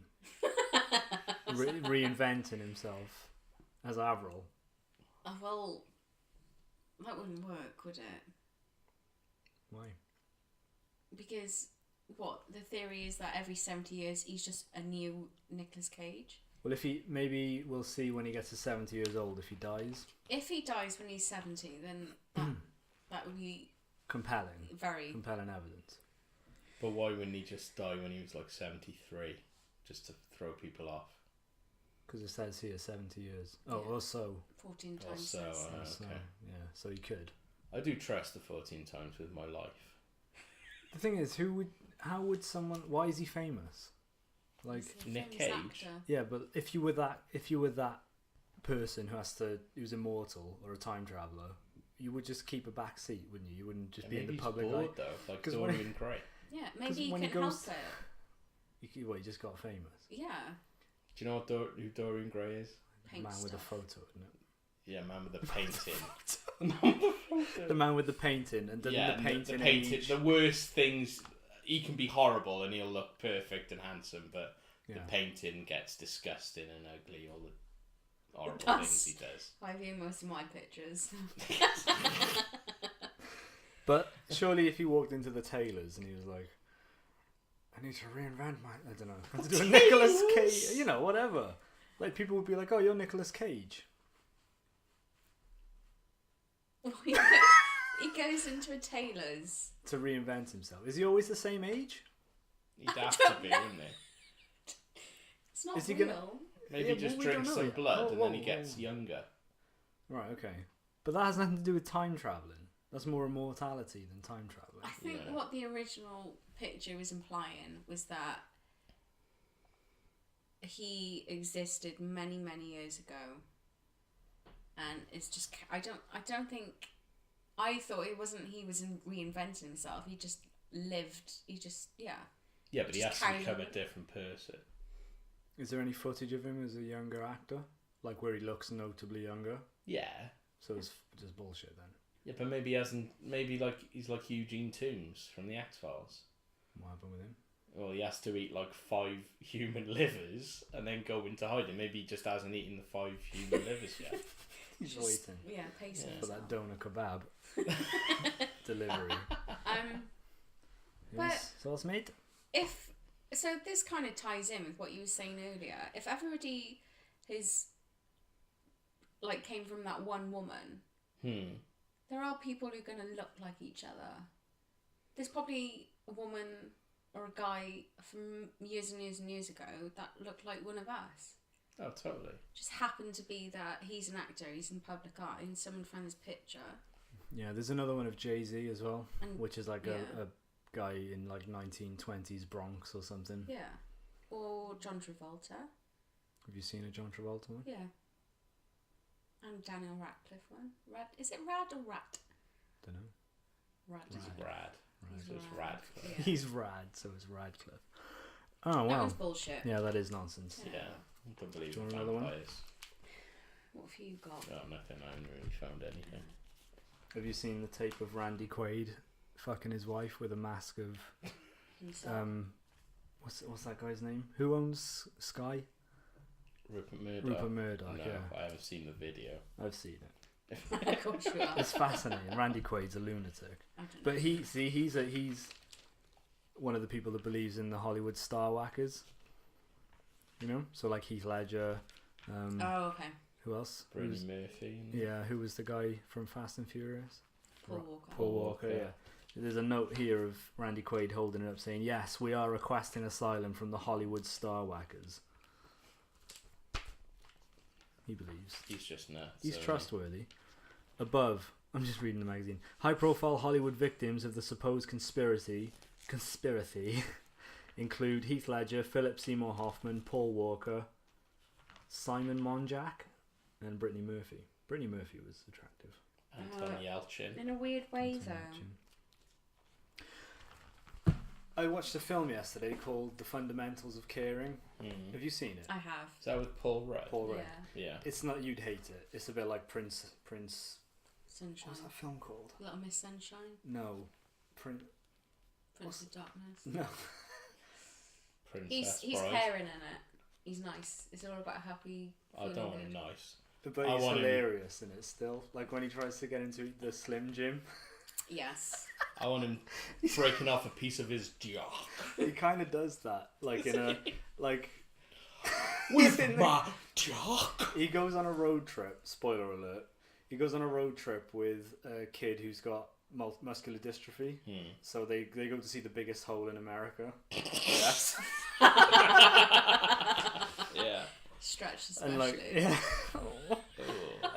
Reinventing himself as Avril. Oh, well, that wouldn't work, would it? Why? Because, the theory is that every 70 years he's just a new Nicolas Cage? Well, maybe we'll see when he gets to 70 years old if he dies. If he dies when he's 70, then that would be compelling evidence. But why wouldn't he just die when he was like 73? Just to throw people off? Because it says here 70 years. Yeah. Oh, or so. 14 times. So, okay. Yeah, so he could. I do trust the 14 times with my life. The thing is, why is he famous? Like Nick Cage. Actor. Yeah, but if you were that person who's immortal or a time traveller, you would just keep a back seat, wouldn't you? You wouldn't just be in the public bored, light. though. Like Dorian Gray. Yeah, maybe he when can he goes- help it. He just got famous. Yeah. Do you know who Dorian Gray is? Paint Man with a stuff. photo, isn't it? Yeah, man with the painting. The man with the painting and the painting. The painting. The worst things. He can be horrible and he'll look perfect and handsome, but the painting gets disgusting and ugly. All the horrible things he does. I view most of my pictures. But surely, if he walked into the tailors and he was like, "I need to reinvent I don't know, I have to do a Nicolas Cage," whatever. Like people would be like, "Oh, you're Nicolas Cage." He goes into a tailor's to reinvent himself. Is he always the same age? He'd have to be, wouldn't he? It's not Is he real. gonna- Maybe just we drink don't know some yet. blood and then he Whoa. gets younger. Right, okay. But that has nothing to do with time travelling. That's more immortality than time travelling. I think what the original picture was implying was that he existed many, many years ago, and it's just I thought it wasn't he was reinventing himself. He just lived. Yeah, but he has Just to carry become a on. different person. Is there any footage of him as a younger actor? Like where he looks notably younger? Yeah. So it's just bullshit then. Yeah, but maybe he hasn't. Maybe he's like Eugene Toombs from the X-Files. What happened with him? Well, he has to eat like 5 human livers and then go into hiding. Maybe he just hasn't eaten the 5 human livers yet. He's waiting Yeah, pacing for that doner kebab delivery. But- Yes, sauce mate? So this kind of ties in with what you were saying earlier. If everybody came from that one woman, there are people who are going to look like each other. There's probably a woman or a guy from years and years and years ago that looked like one of us. Oh, totally. Just happened to be that he's an actor, he's in public eye, and someone found his picture. Yeah, there's another one of Jay-Z as well, And- which is like yeah. a guy in like 1920s Bronx or something. Yeah. Or John Travolta. Have you seen a John Travolta one? Yeah. And Daniel Radcliffe one. Is it Rad or Rat? Don't know. Rad. He's rad. He's So it's rad. Radcliffe. Yeah. He's rad, so is Radcliffe. Oh, That wow. was bullshit. Yeah, that is nonsense. Yeah. I don't believe Do you in want another one? vampires. What have you got? Oh, nothing. I haven't really found anything. Have you seen the tape of Randy Quaid fucking his wife with a mask of Himself. what's that guy's name? Who owns Sky? Rupert Murdoch. Rupert Murdoch. No, Yeah, I haven't seen the video. I've seen it. Of course you are. It's fascinating. Randy Quaid's a lunatic, I don't know. but he's one of the people that believes in the Hollywood star whackers. You know, so like Heath Ledger. Oh, okay. Who else? Brittany Murphy. Yeah, who was the guy from Fast and Furious? Paul Walker. Paul Walker, yeah. There's a note here of Randy Quaid holding it up saying, "Yes, we are requesting asylum from the Hollywood star whackers." He believes. He's just nuts. He's so trustworthy. Above, I'm just reading the magazine. High-profile Hollywood victims of the supposed conspiracy include Heath Ledger, Philip Seymour Hoffman, Paul Walker, Simon Monjack, and Brittany Murphy. Brittany Murphy was attractive. Anton Yelchin. In a weird way, Anton though. Yelchin. I watched a film yesterday called The Fundamentals of Caring. Mm. Have you seen it? I have. Is that with Paul Rudd? Paul Rudd. Yeah. Yeah. It's not, you'd hate it. It's a bit like Prince. Sunshine. What's that film called? Little Miss Sunshine. No, Prince of Darkness. No. Princess He's Bride. caring in it. He's nice. It's all about happy. I don't feeling want good. him nice. But I he's want him- hilarious in it still. Like when he tries to get into the Slim Jim. Yes. I want him breaking off a piece of his jock. He kind of does that. Like in a like. With in the- my jock. He goes on a road trip. Spoiler alert. He goes on a road trip with a kid who's got muscular dystrophy. So they go to see the biggest hole in America. Yes. Yeah. Stretch especially. And like yeah. Oh.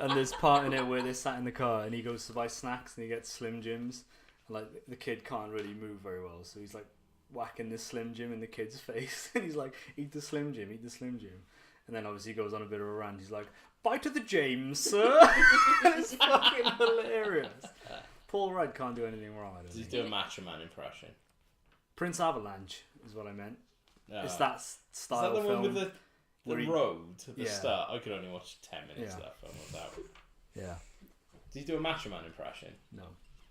And there's part in it where they're sat in the car and he goes to buy snacks and he gets Slim Jims. And like the kid can't really move very well, so he's like whacking this Slim Jim in the kid's face. And he's like, eat the Slim Jim, eat the Slim Jim. And then obviously he goes on a bit of a rant. He's like, bite of the James, sir. It's fucking hilarious. Paul Rudd can't do anything wrong, I don't Does he think. do a Macho Man impression? Prince Avalanche is what I meant. No. It's that style Is that the film. one with the where he- road at the Yeah. start? I could only watch 10 minutes Yeah. of that film without. Yeah. Does he do a Macho Man impression? No.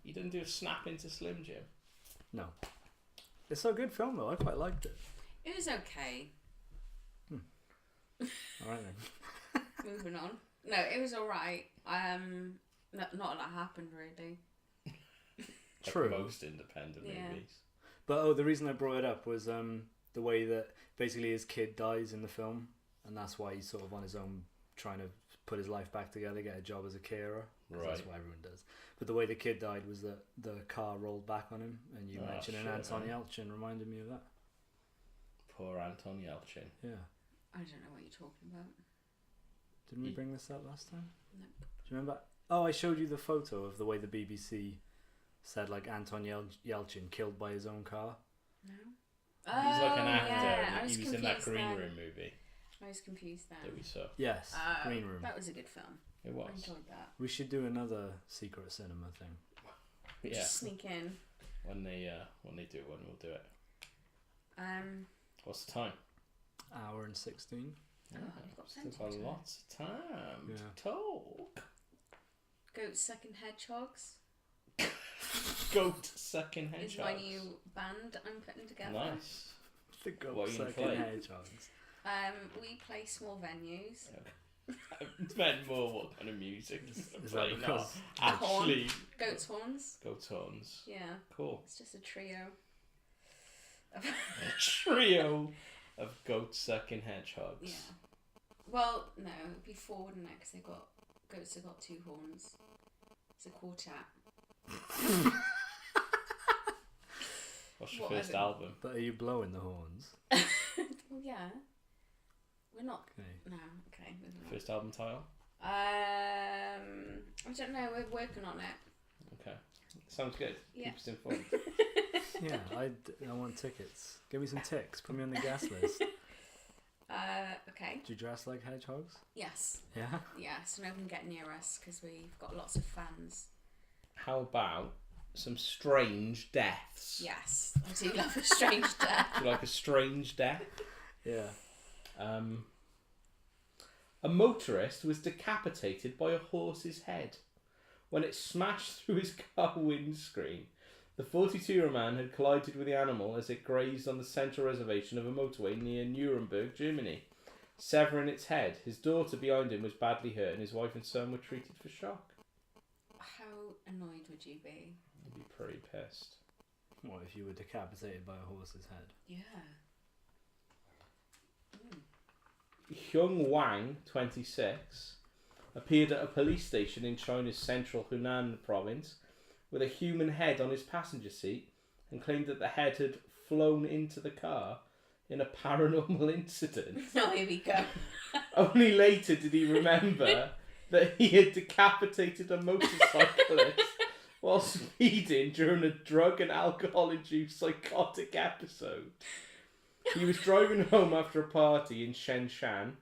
He didn't do a snap into Slim Jim. No. It's a good film though. I quite liked it. It was okay. All right then. Moving on. No, it was alright. Not a lot happened really. Like True. most independent Yeah. movies. But the reason I brought it up was the way that basically his kid dies in the film, and that's why he's sort of on his own trying to put his life back together, get a job as a carer. 'Cause That's Right. what everyone does. But the way the kid died was that the car rolled back on him, and you Oh, mentioning shit, Anton man. Yelchin reminded me of that. Poor Anton Yelchin. Yeah. I don't know what you're talking about. Didn't we Ye- bring this up last time? Nope. Do you remember? Oh, I showed you the photo of the way the BBC said like Anton Yelchin killed by his own car. No. He's like an actor. Yeah, I and was he was in that confused Green then. Room movie I was confused that then. we saw. Yes, Green Room. That was a good film. It I was. enjoyed that. We should do another secret cinema thing. Yeah. Just sneak in. When they do one, we'll do it. What's the time? Hour and 16. Oh, you've got Still plenty got of time. lots of time Yeah. to talk. Goats sucking hedgehogs Goat sucking is my hedgehogs. new band I'm putting together. Nice. The What are goat you gonna sucking play? hedgehogs. We play small venues. I meant more what kind of music is Is play, that not because actually Goat's horns. goat horns. Yeah, Cool. it's just a trio. A trio of goat sucking hedgehogs. Yeah. Well, no, it'd be forward and next. Goats have got two horns. It's a quartet. What's your What first other- album? But are you blowing the horns? Well, yeah. We're not. Okay. No. Okay. Moving on. First album title? I don't know. We're working on it. Okay. Sounds good. Yeah. Keep us informed. Yeah, I want tickets. Give me some ticks. Put me on the gas list. Okay. Do you dress like hedgehogs? Yes. Yeah. Yeah. So no one can get near us because we've got lots of fans. How about some strange deaths? Yes, I do love a strange death. Do you like a strange death? Yeah. A motorist was decapitated by a horse's head when it smashed through his car windscreen. The 42-year-old man had collided with the animal as it grazed on the central reservation of a motorway near Nuremberg, Germany, severing its head. His daughter behind him was badly hurt and his wife and son were treated for shock. How annoyed would you be? I'd be pretty pissed. What if you were decapitated by a horse's head? Yeah. Hyung Wang, 26, appeared at a police station in China's central Hunan province with a human head on his passenger seat and claimed that the head had flown into the car in a paranormal incident. Oh, here we go. Only later did he remember that he had decapitated a motorcyclist while speeding during a drug and alcohol-induced psychotic episode. He was driving home after a party in Shenzhen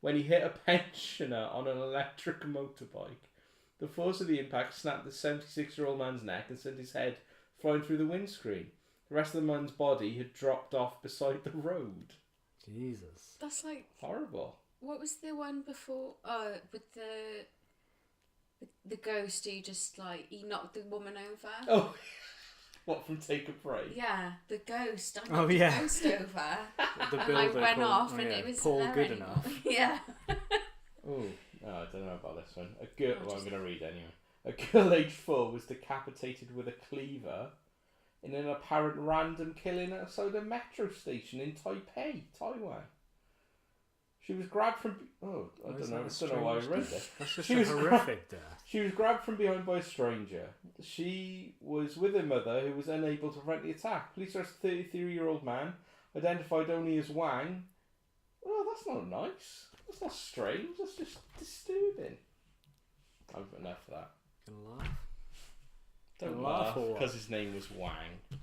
when he hit a pensioner on an electric motorbike. The force of the impact snapped the 76-year-old man's neck and sent his head flying through the windscreen. The rest of the man's body had dropped off beside the road. Jesus. That's like, Horrible. what was the one before? Oh, with the ghost who just like he knocked the woman over. Oh, what, from Take a Break? Yeah, the ghost. I knocked Oh, the yeah. ghost over. The And I builder went called- off, oh, and yeah, it was Paul there Good anymore. enough. Yeah. Oh, no, I don't know about this one. A girl, Oh, well, I'm just- going to read anyway. A girl aged 4 was decapitated with a cleaver in an apparent random killing outside a metro station in Taipei, Taiwan. She was grabbed from... Oh, I Why is don't know. that I don't know why I strange? read this. That's just She a was horrific death. She was grabbed from behind by a stranger. She was with her mother, who was unable to prevent the attack. Police arrested a 33-year-old man, identified only as Wang. Oh, that's not nice. That's not strange. That's just disturbing. I've got enough of that. Gonna laugh? Don't Gonna laugh laugh or what? because his name was Wang.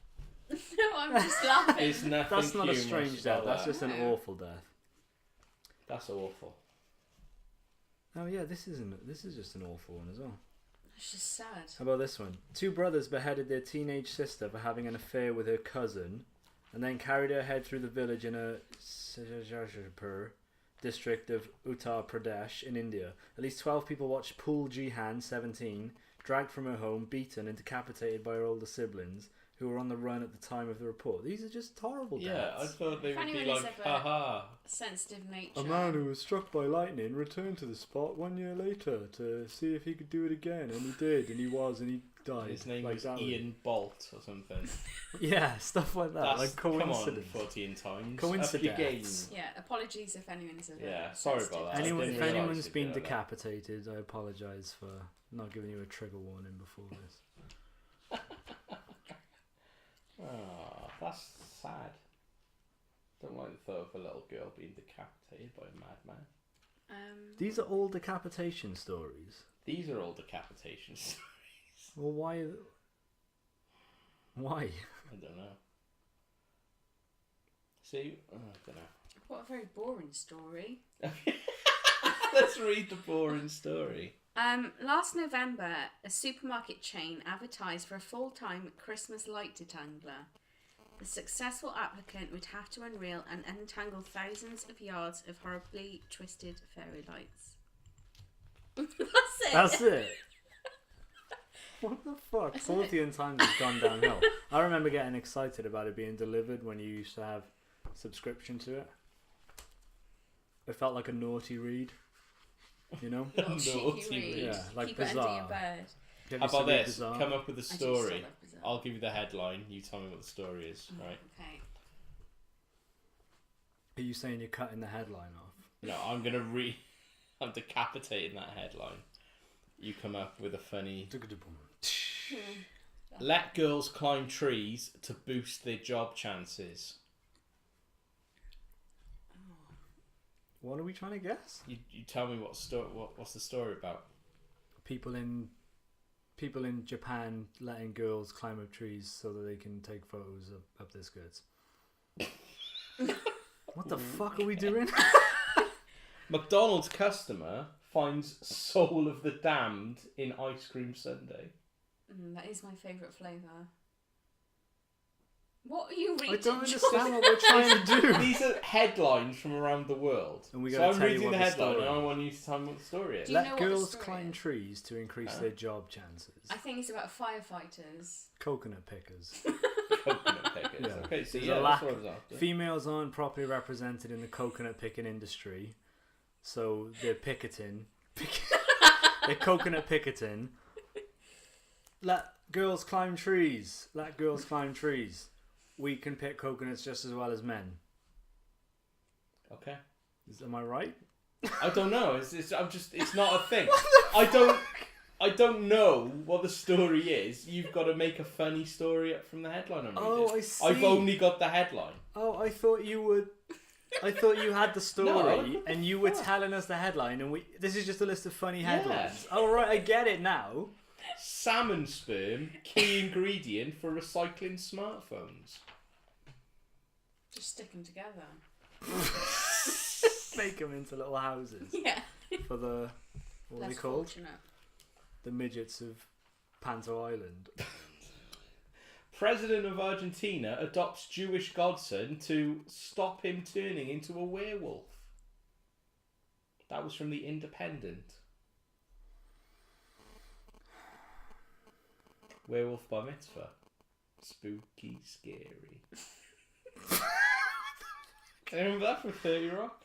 No, I'm just laughing. There's nothing That's not a humorous strange death. about That's that. just an No. awful death. That's awful. Oh yeah, this is just an awful one as well. It's just sad. How about this one? 2 brothers beheaded their teenage sister for having an affair with her cousin, and then carried her head through the village in a district of Uttar Pradesh in India. At least 12 people watched Pool Jihan, 17, dragged from her home, beaten and decapitated by her older siblings, who were on the run at the time of the report. These are just horrible Yeah, I deaths. thought they If would be anyone is like, ever- haha. Sensitive nature. A man who was struck by lightning returned to the spot 1 year later to see if he could do it again, and he did, and he died. His name like was that Ian Bolt or something. Yeah, stuff like that. That's, Like come on, coincidence. Fortean Times. Coincidence. Up your game. Yeah, apologies if anyone's a Yeah, sorry about sensitive that. I Anyone, didn't if realise anyone's you'd been do that. decapitated, I apologise for not giving you a trigger warning before this. Oh, that's sad. Don't like the thought of a little girl being decapitated by a madman. These are all decapitation stories. These are all decapitation stories. Well, why? Why? I don't know. See, I don't know. What a very boring story. Let's read the boring story. Last November, a supermarket chain advertised for a full-time Christmas light detangler. The successful applicant would have to unreel and untangle thousands of yards of horribly twisted fairy lights. That's it. That's it. What the fuck? That's Fortean Times has gone downhill. I remember getting excited about it being delivered when you used to have subscription to it. It felt like a naughty read, you know? Little cheeky Naughty read. read. Yeah, like Keep it under Bizarre. your bed. Have How you about read this? Bizarre? Come up with a I do still story. love Bizarre. I'll give you the headline. You tell me what the story is, right? Okay. Are you saying you're cutting the headline off? No, I'm decapitating that headline. You come up with a funny... Let girls climb trees to boost their job chances. What are we trying to guess? You tell me what's the story about? People in Japan letting girls climb up trees so that they can take photos of their skirts. What the fuck are we doing? McDonald's customer finds Soul of the Damned in ice cream sundae. That is my favourite flavour. What are you reading? I don't understand what we're trying to do. These are headlines from around the world. And we so gotta I'm tell you reading what the the headline story and I is. want you to tell me what the story is. Do you know Let what the girls story climb is? trees to increase their job chances. I think it's about firefighters. Coconut pickers. Coconut pickers. Yeah. Okay, so There's yeah, a that's lack. what I was after. Females aren't properly represented in the coconut picking industry, so they're picketing. They're coconut picketing. Let girls climb trees. Let girls climb trees. We can pick coconuts just as well as men. Okay. Am I right? I don't know. It's not a thing. I don't know what the story is. You've got to make a funny story up from the headline I'm reading. Oh, I see. I've only got the headline. Oh, I thought you would. I thought you had the story No. and you were telling us the headline, and this is just a list of funny Yeah. headlines. Oh right, I get it now. Salmon sperm, key ingredient for recycling smartphones. Just stick them together. Make them into little houses Yeah. for the what are they Less called? fortunate. The midgets of Panto Island. President of Argentina adopts Jewish godson to stop him turning into a werewolf. That was from The Independent. Werewolf bar mitzvah. Spooky, scary. Can you remember that from 30 Rock?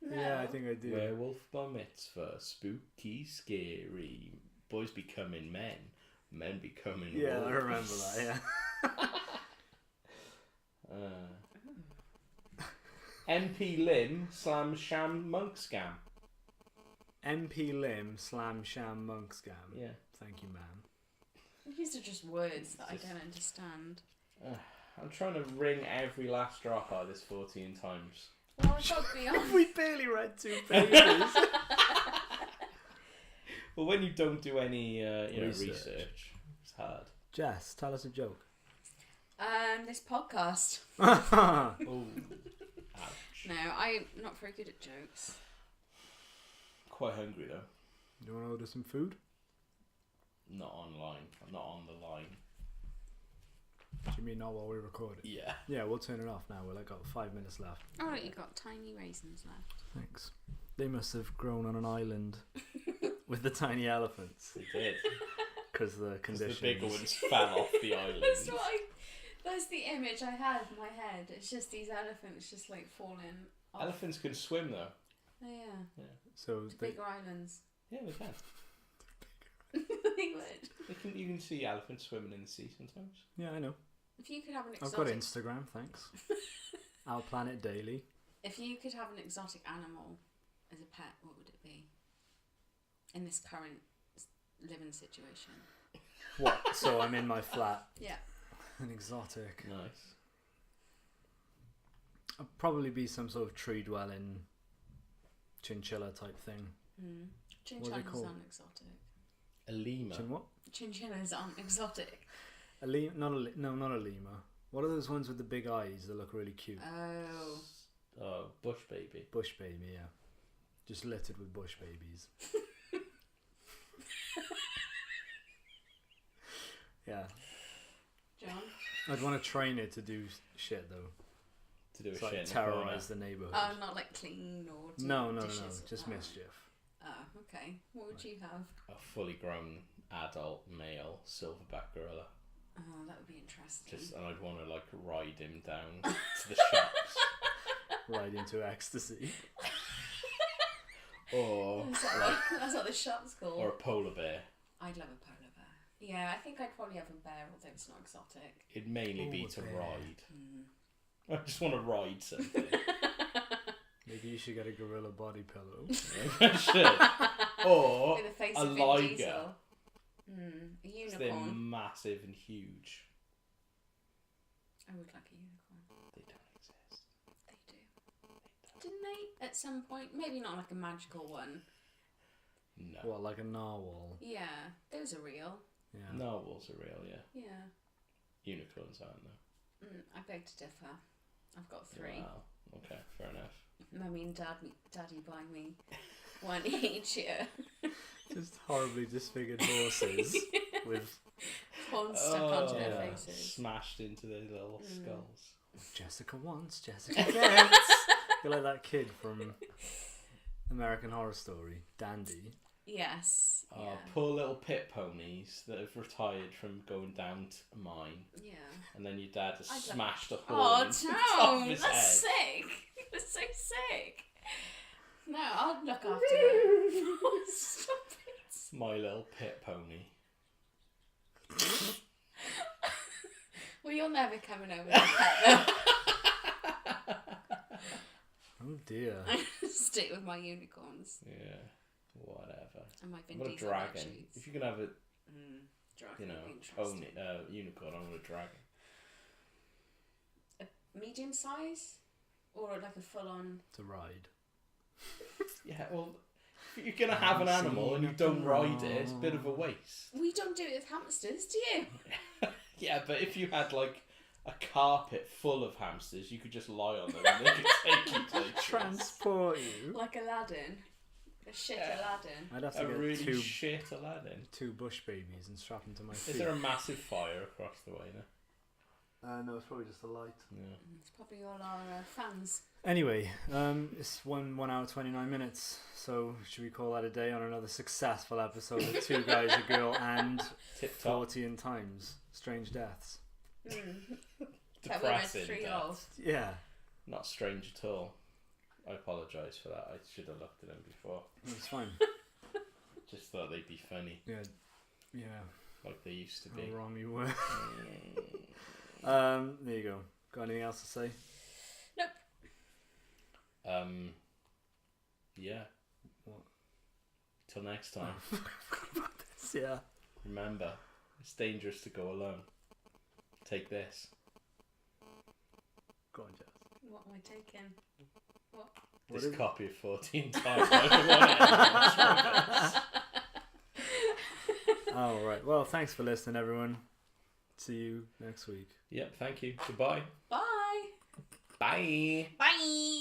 No. Yeah, I think I do. Werewolf bar mitzvah. Spooky, scary. Boys becoming men. Men becoming Yeah, wolves. I remember that. Yeah. MP Lim slams sham monk scam. MP Lim slam sham monk scam. Yeah. Thank you, ma'am. These are just words that I don't understand. I'm trying to wring every last drop out of this 14 times. Well, I got beyond. We barely read 2 pages. Well, when you don't do any research, it's hard. Jess, tell us a joke. This podcast. Oh. Ouch. No, I'm not very good at jokes. Quite hungry though. You want to order some food? Not online. I'm not on the line. Do you mean not while we're recording? Yeah. Yeah, we'll turn it off now. We've got 5 minutes left. Oh, you got tiny raisins left. Thanks. They must have grown on an island with the tiny elephants They did. because the Because conditions. the bigger ones fell off the island. That's the image I had in my head. It's just these elephants just like falling off. Elephants can swim though. Oh yeah. So To they, bigger islands. Yeah, they can. They would. You can see elephants swimming in the sea sometimes. yeah, I know. If you could have an I've exotic, got Instagram, thanks. Our Planet Daily. if you could have an exotic animal as a pet, what would it be? In this current living situation. What? So I'm in my flat. Yeah. An exotic. Nice. I'd probably be some sort of tree dwelling chinchilla type thing. Mm. What are they Chinchillas called? aren't exotic. A lemur. Chin what? Chinchillas aren't exotic. A lemur? Not a lemur. What are those ones with the big eyes that look really cute? Oh. Oh, bush baby. Bush baby, yeah. Just littered with bush babies. Yeah. John? I'd want to train it to do shit though. To do a It's shit like in the terrorize the neighborhood. Oh, not like clean or do No, dishes. just Oh. mischief. Oh, okay. What would you have? A fully grown adult male silverback gorilla. Oh, that would be interesting. And I'd want to like ride him down to the shops. Right into ecstasy. Or That's what the shop's called. or a polar bear. I'd love a polar bear. Yeah, I think I'd probably have a bear, although it's not exotic. It'd mainly Ooh, be a to bear. ride. Mm. I just want to ride something. Maybe you should get a gorilla body pillow. I should. Or With the face a of Vin liger. Diesel. A 'Cause they're unicorn. massive and huge. I would like a unicorn. They don't exist. They do. Didn't they? At some point, maybe not like a magical one. No. What, like a narwhal? Yeah, those are real. Yeah. Narwhals are real, yeah. Yeah. Unicorns aren't though. I beg to differ. I've got 3. Wow. Okay, fair enough. Mummy and Daddy buy me one each year. Just horribly disfigured horses with Horn stuck onto their yeah. faces. Smashed into their little skulls. Jessica once, Jessica gets. You're like that kid from American Horror Story, Dandy. Yes. Oh, Yeah. poor little pit ponies that have retired from going down to a mine. Yeah. And then your dad has I'd smashed a horn Oh, into the top of Tom, his that's head. sick. That's so sick. No, I'll look after it. Stop it. My little pit pony. Well, you're never coming over to pet Oh dear. them. Stick with my unicorns Yeah, whatever. and my Vin What a Diesel dragon. worksheets. If you can have a, Dragon would be interesting. pony, unicorn, I want a dragon. Medium size? Or like a full on. To ride. Yeah, well, if you're going to have an animal and you don't ride it, it's a bit of a waste. We don't do it with hamsters, do you? Yeah, but if you had like a carpet full of hamsters, you could just lie on them and they could take you places. Transport you. Like Aladdin. A shit Aladdin. I'd have to A get really two shit Aladdin. bush babies and strap them to my feet. Is there a massive fire across the way now? No, it's probably just a light. Yeah. It's probably all our fans. Anyway, it's 1 hour 29 minutes. So should we call that a day on another successful episode of Two Guys, a Girl, and Tip top. Fortean Times, Strange Deaths? That we read Depressing. 3 death. of. Yeah, Not strange at all. I apologise for that. I should have looked at them before. it's fine. Just thought they'd be funny, Yeah, like they used to be. how wrong you were. Mm. There you go. Got anything else to say? Yeah. What? Till next time. Yeah. Remember, it's dangerous to go alone. Take this. Go on, Jess. What am I taking? What? What This is it? copy of 14 times. I don't want it. Oh, right. Well, thanks for listening, everyone. See you next week. Yep, thank you. Goodbye. Bye. Bye. Bye.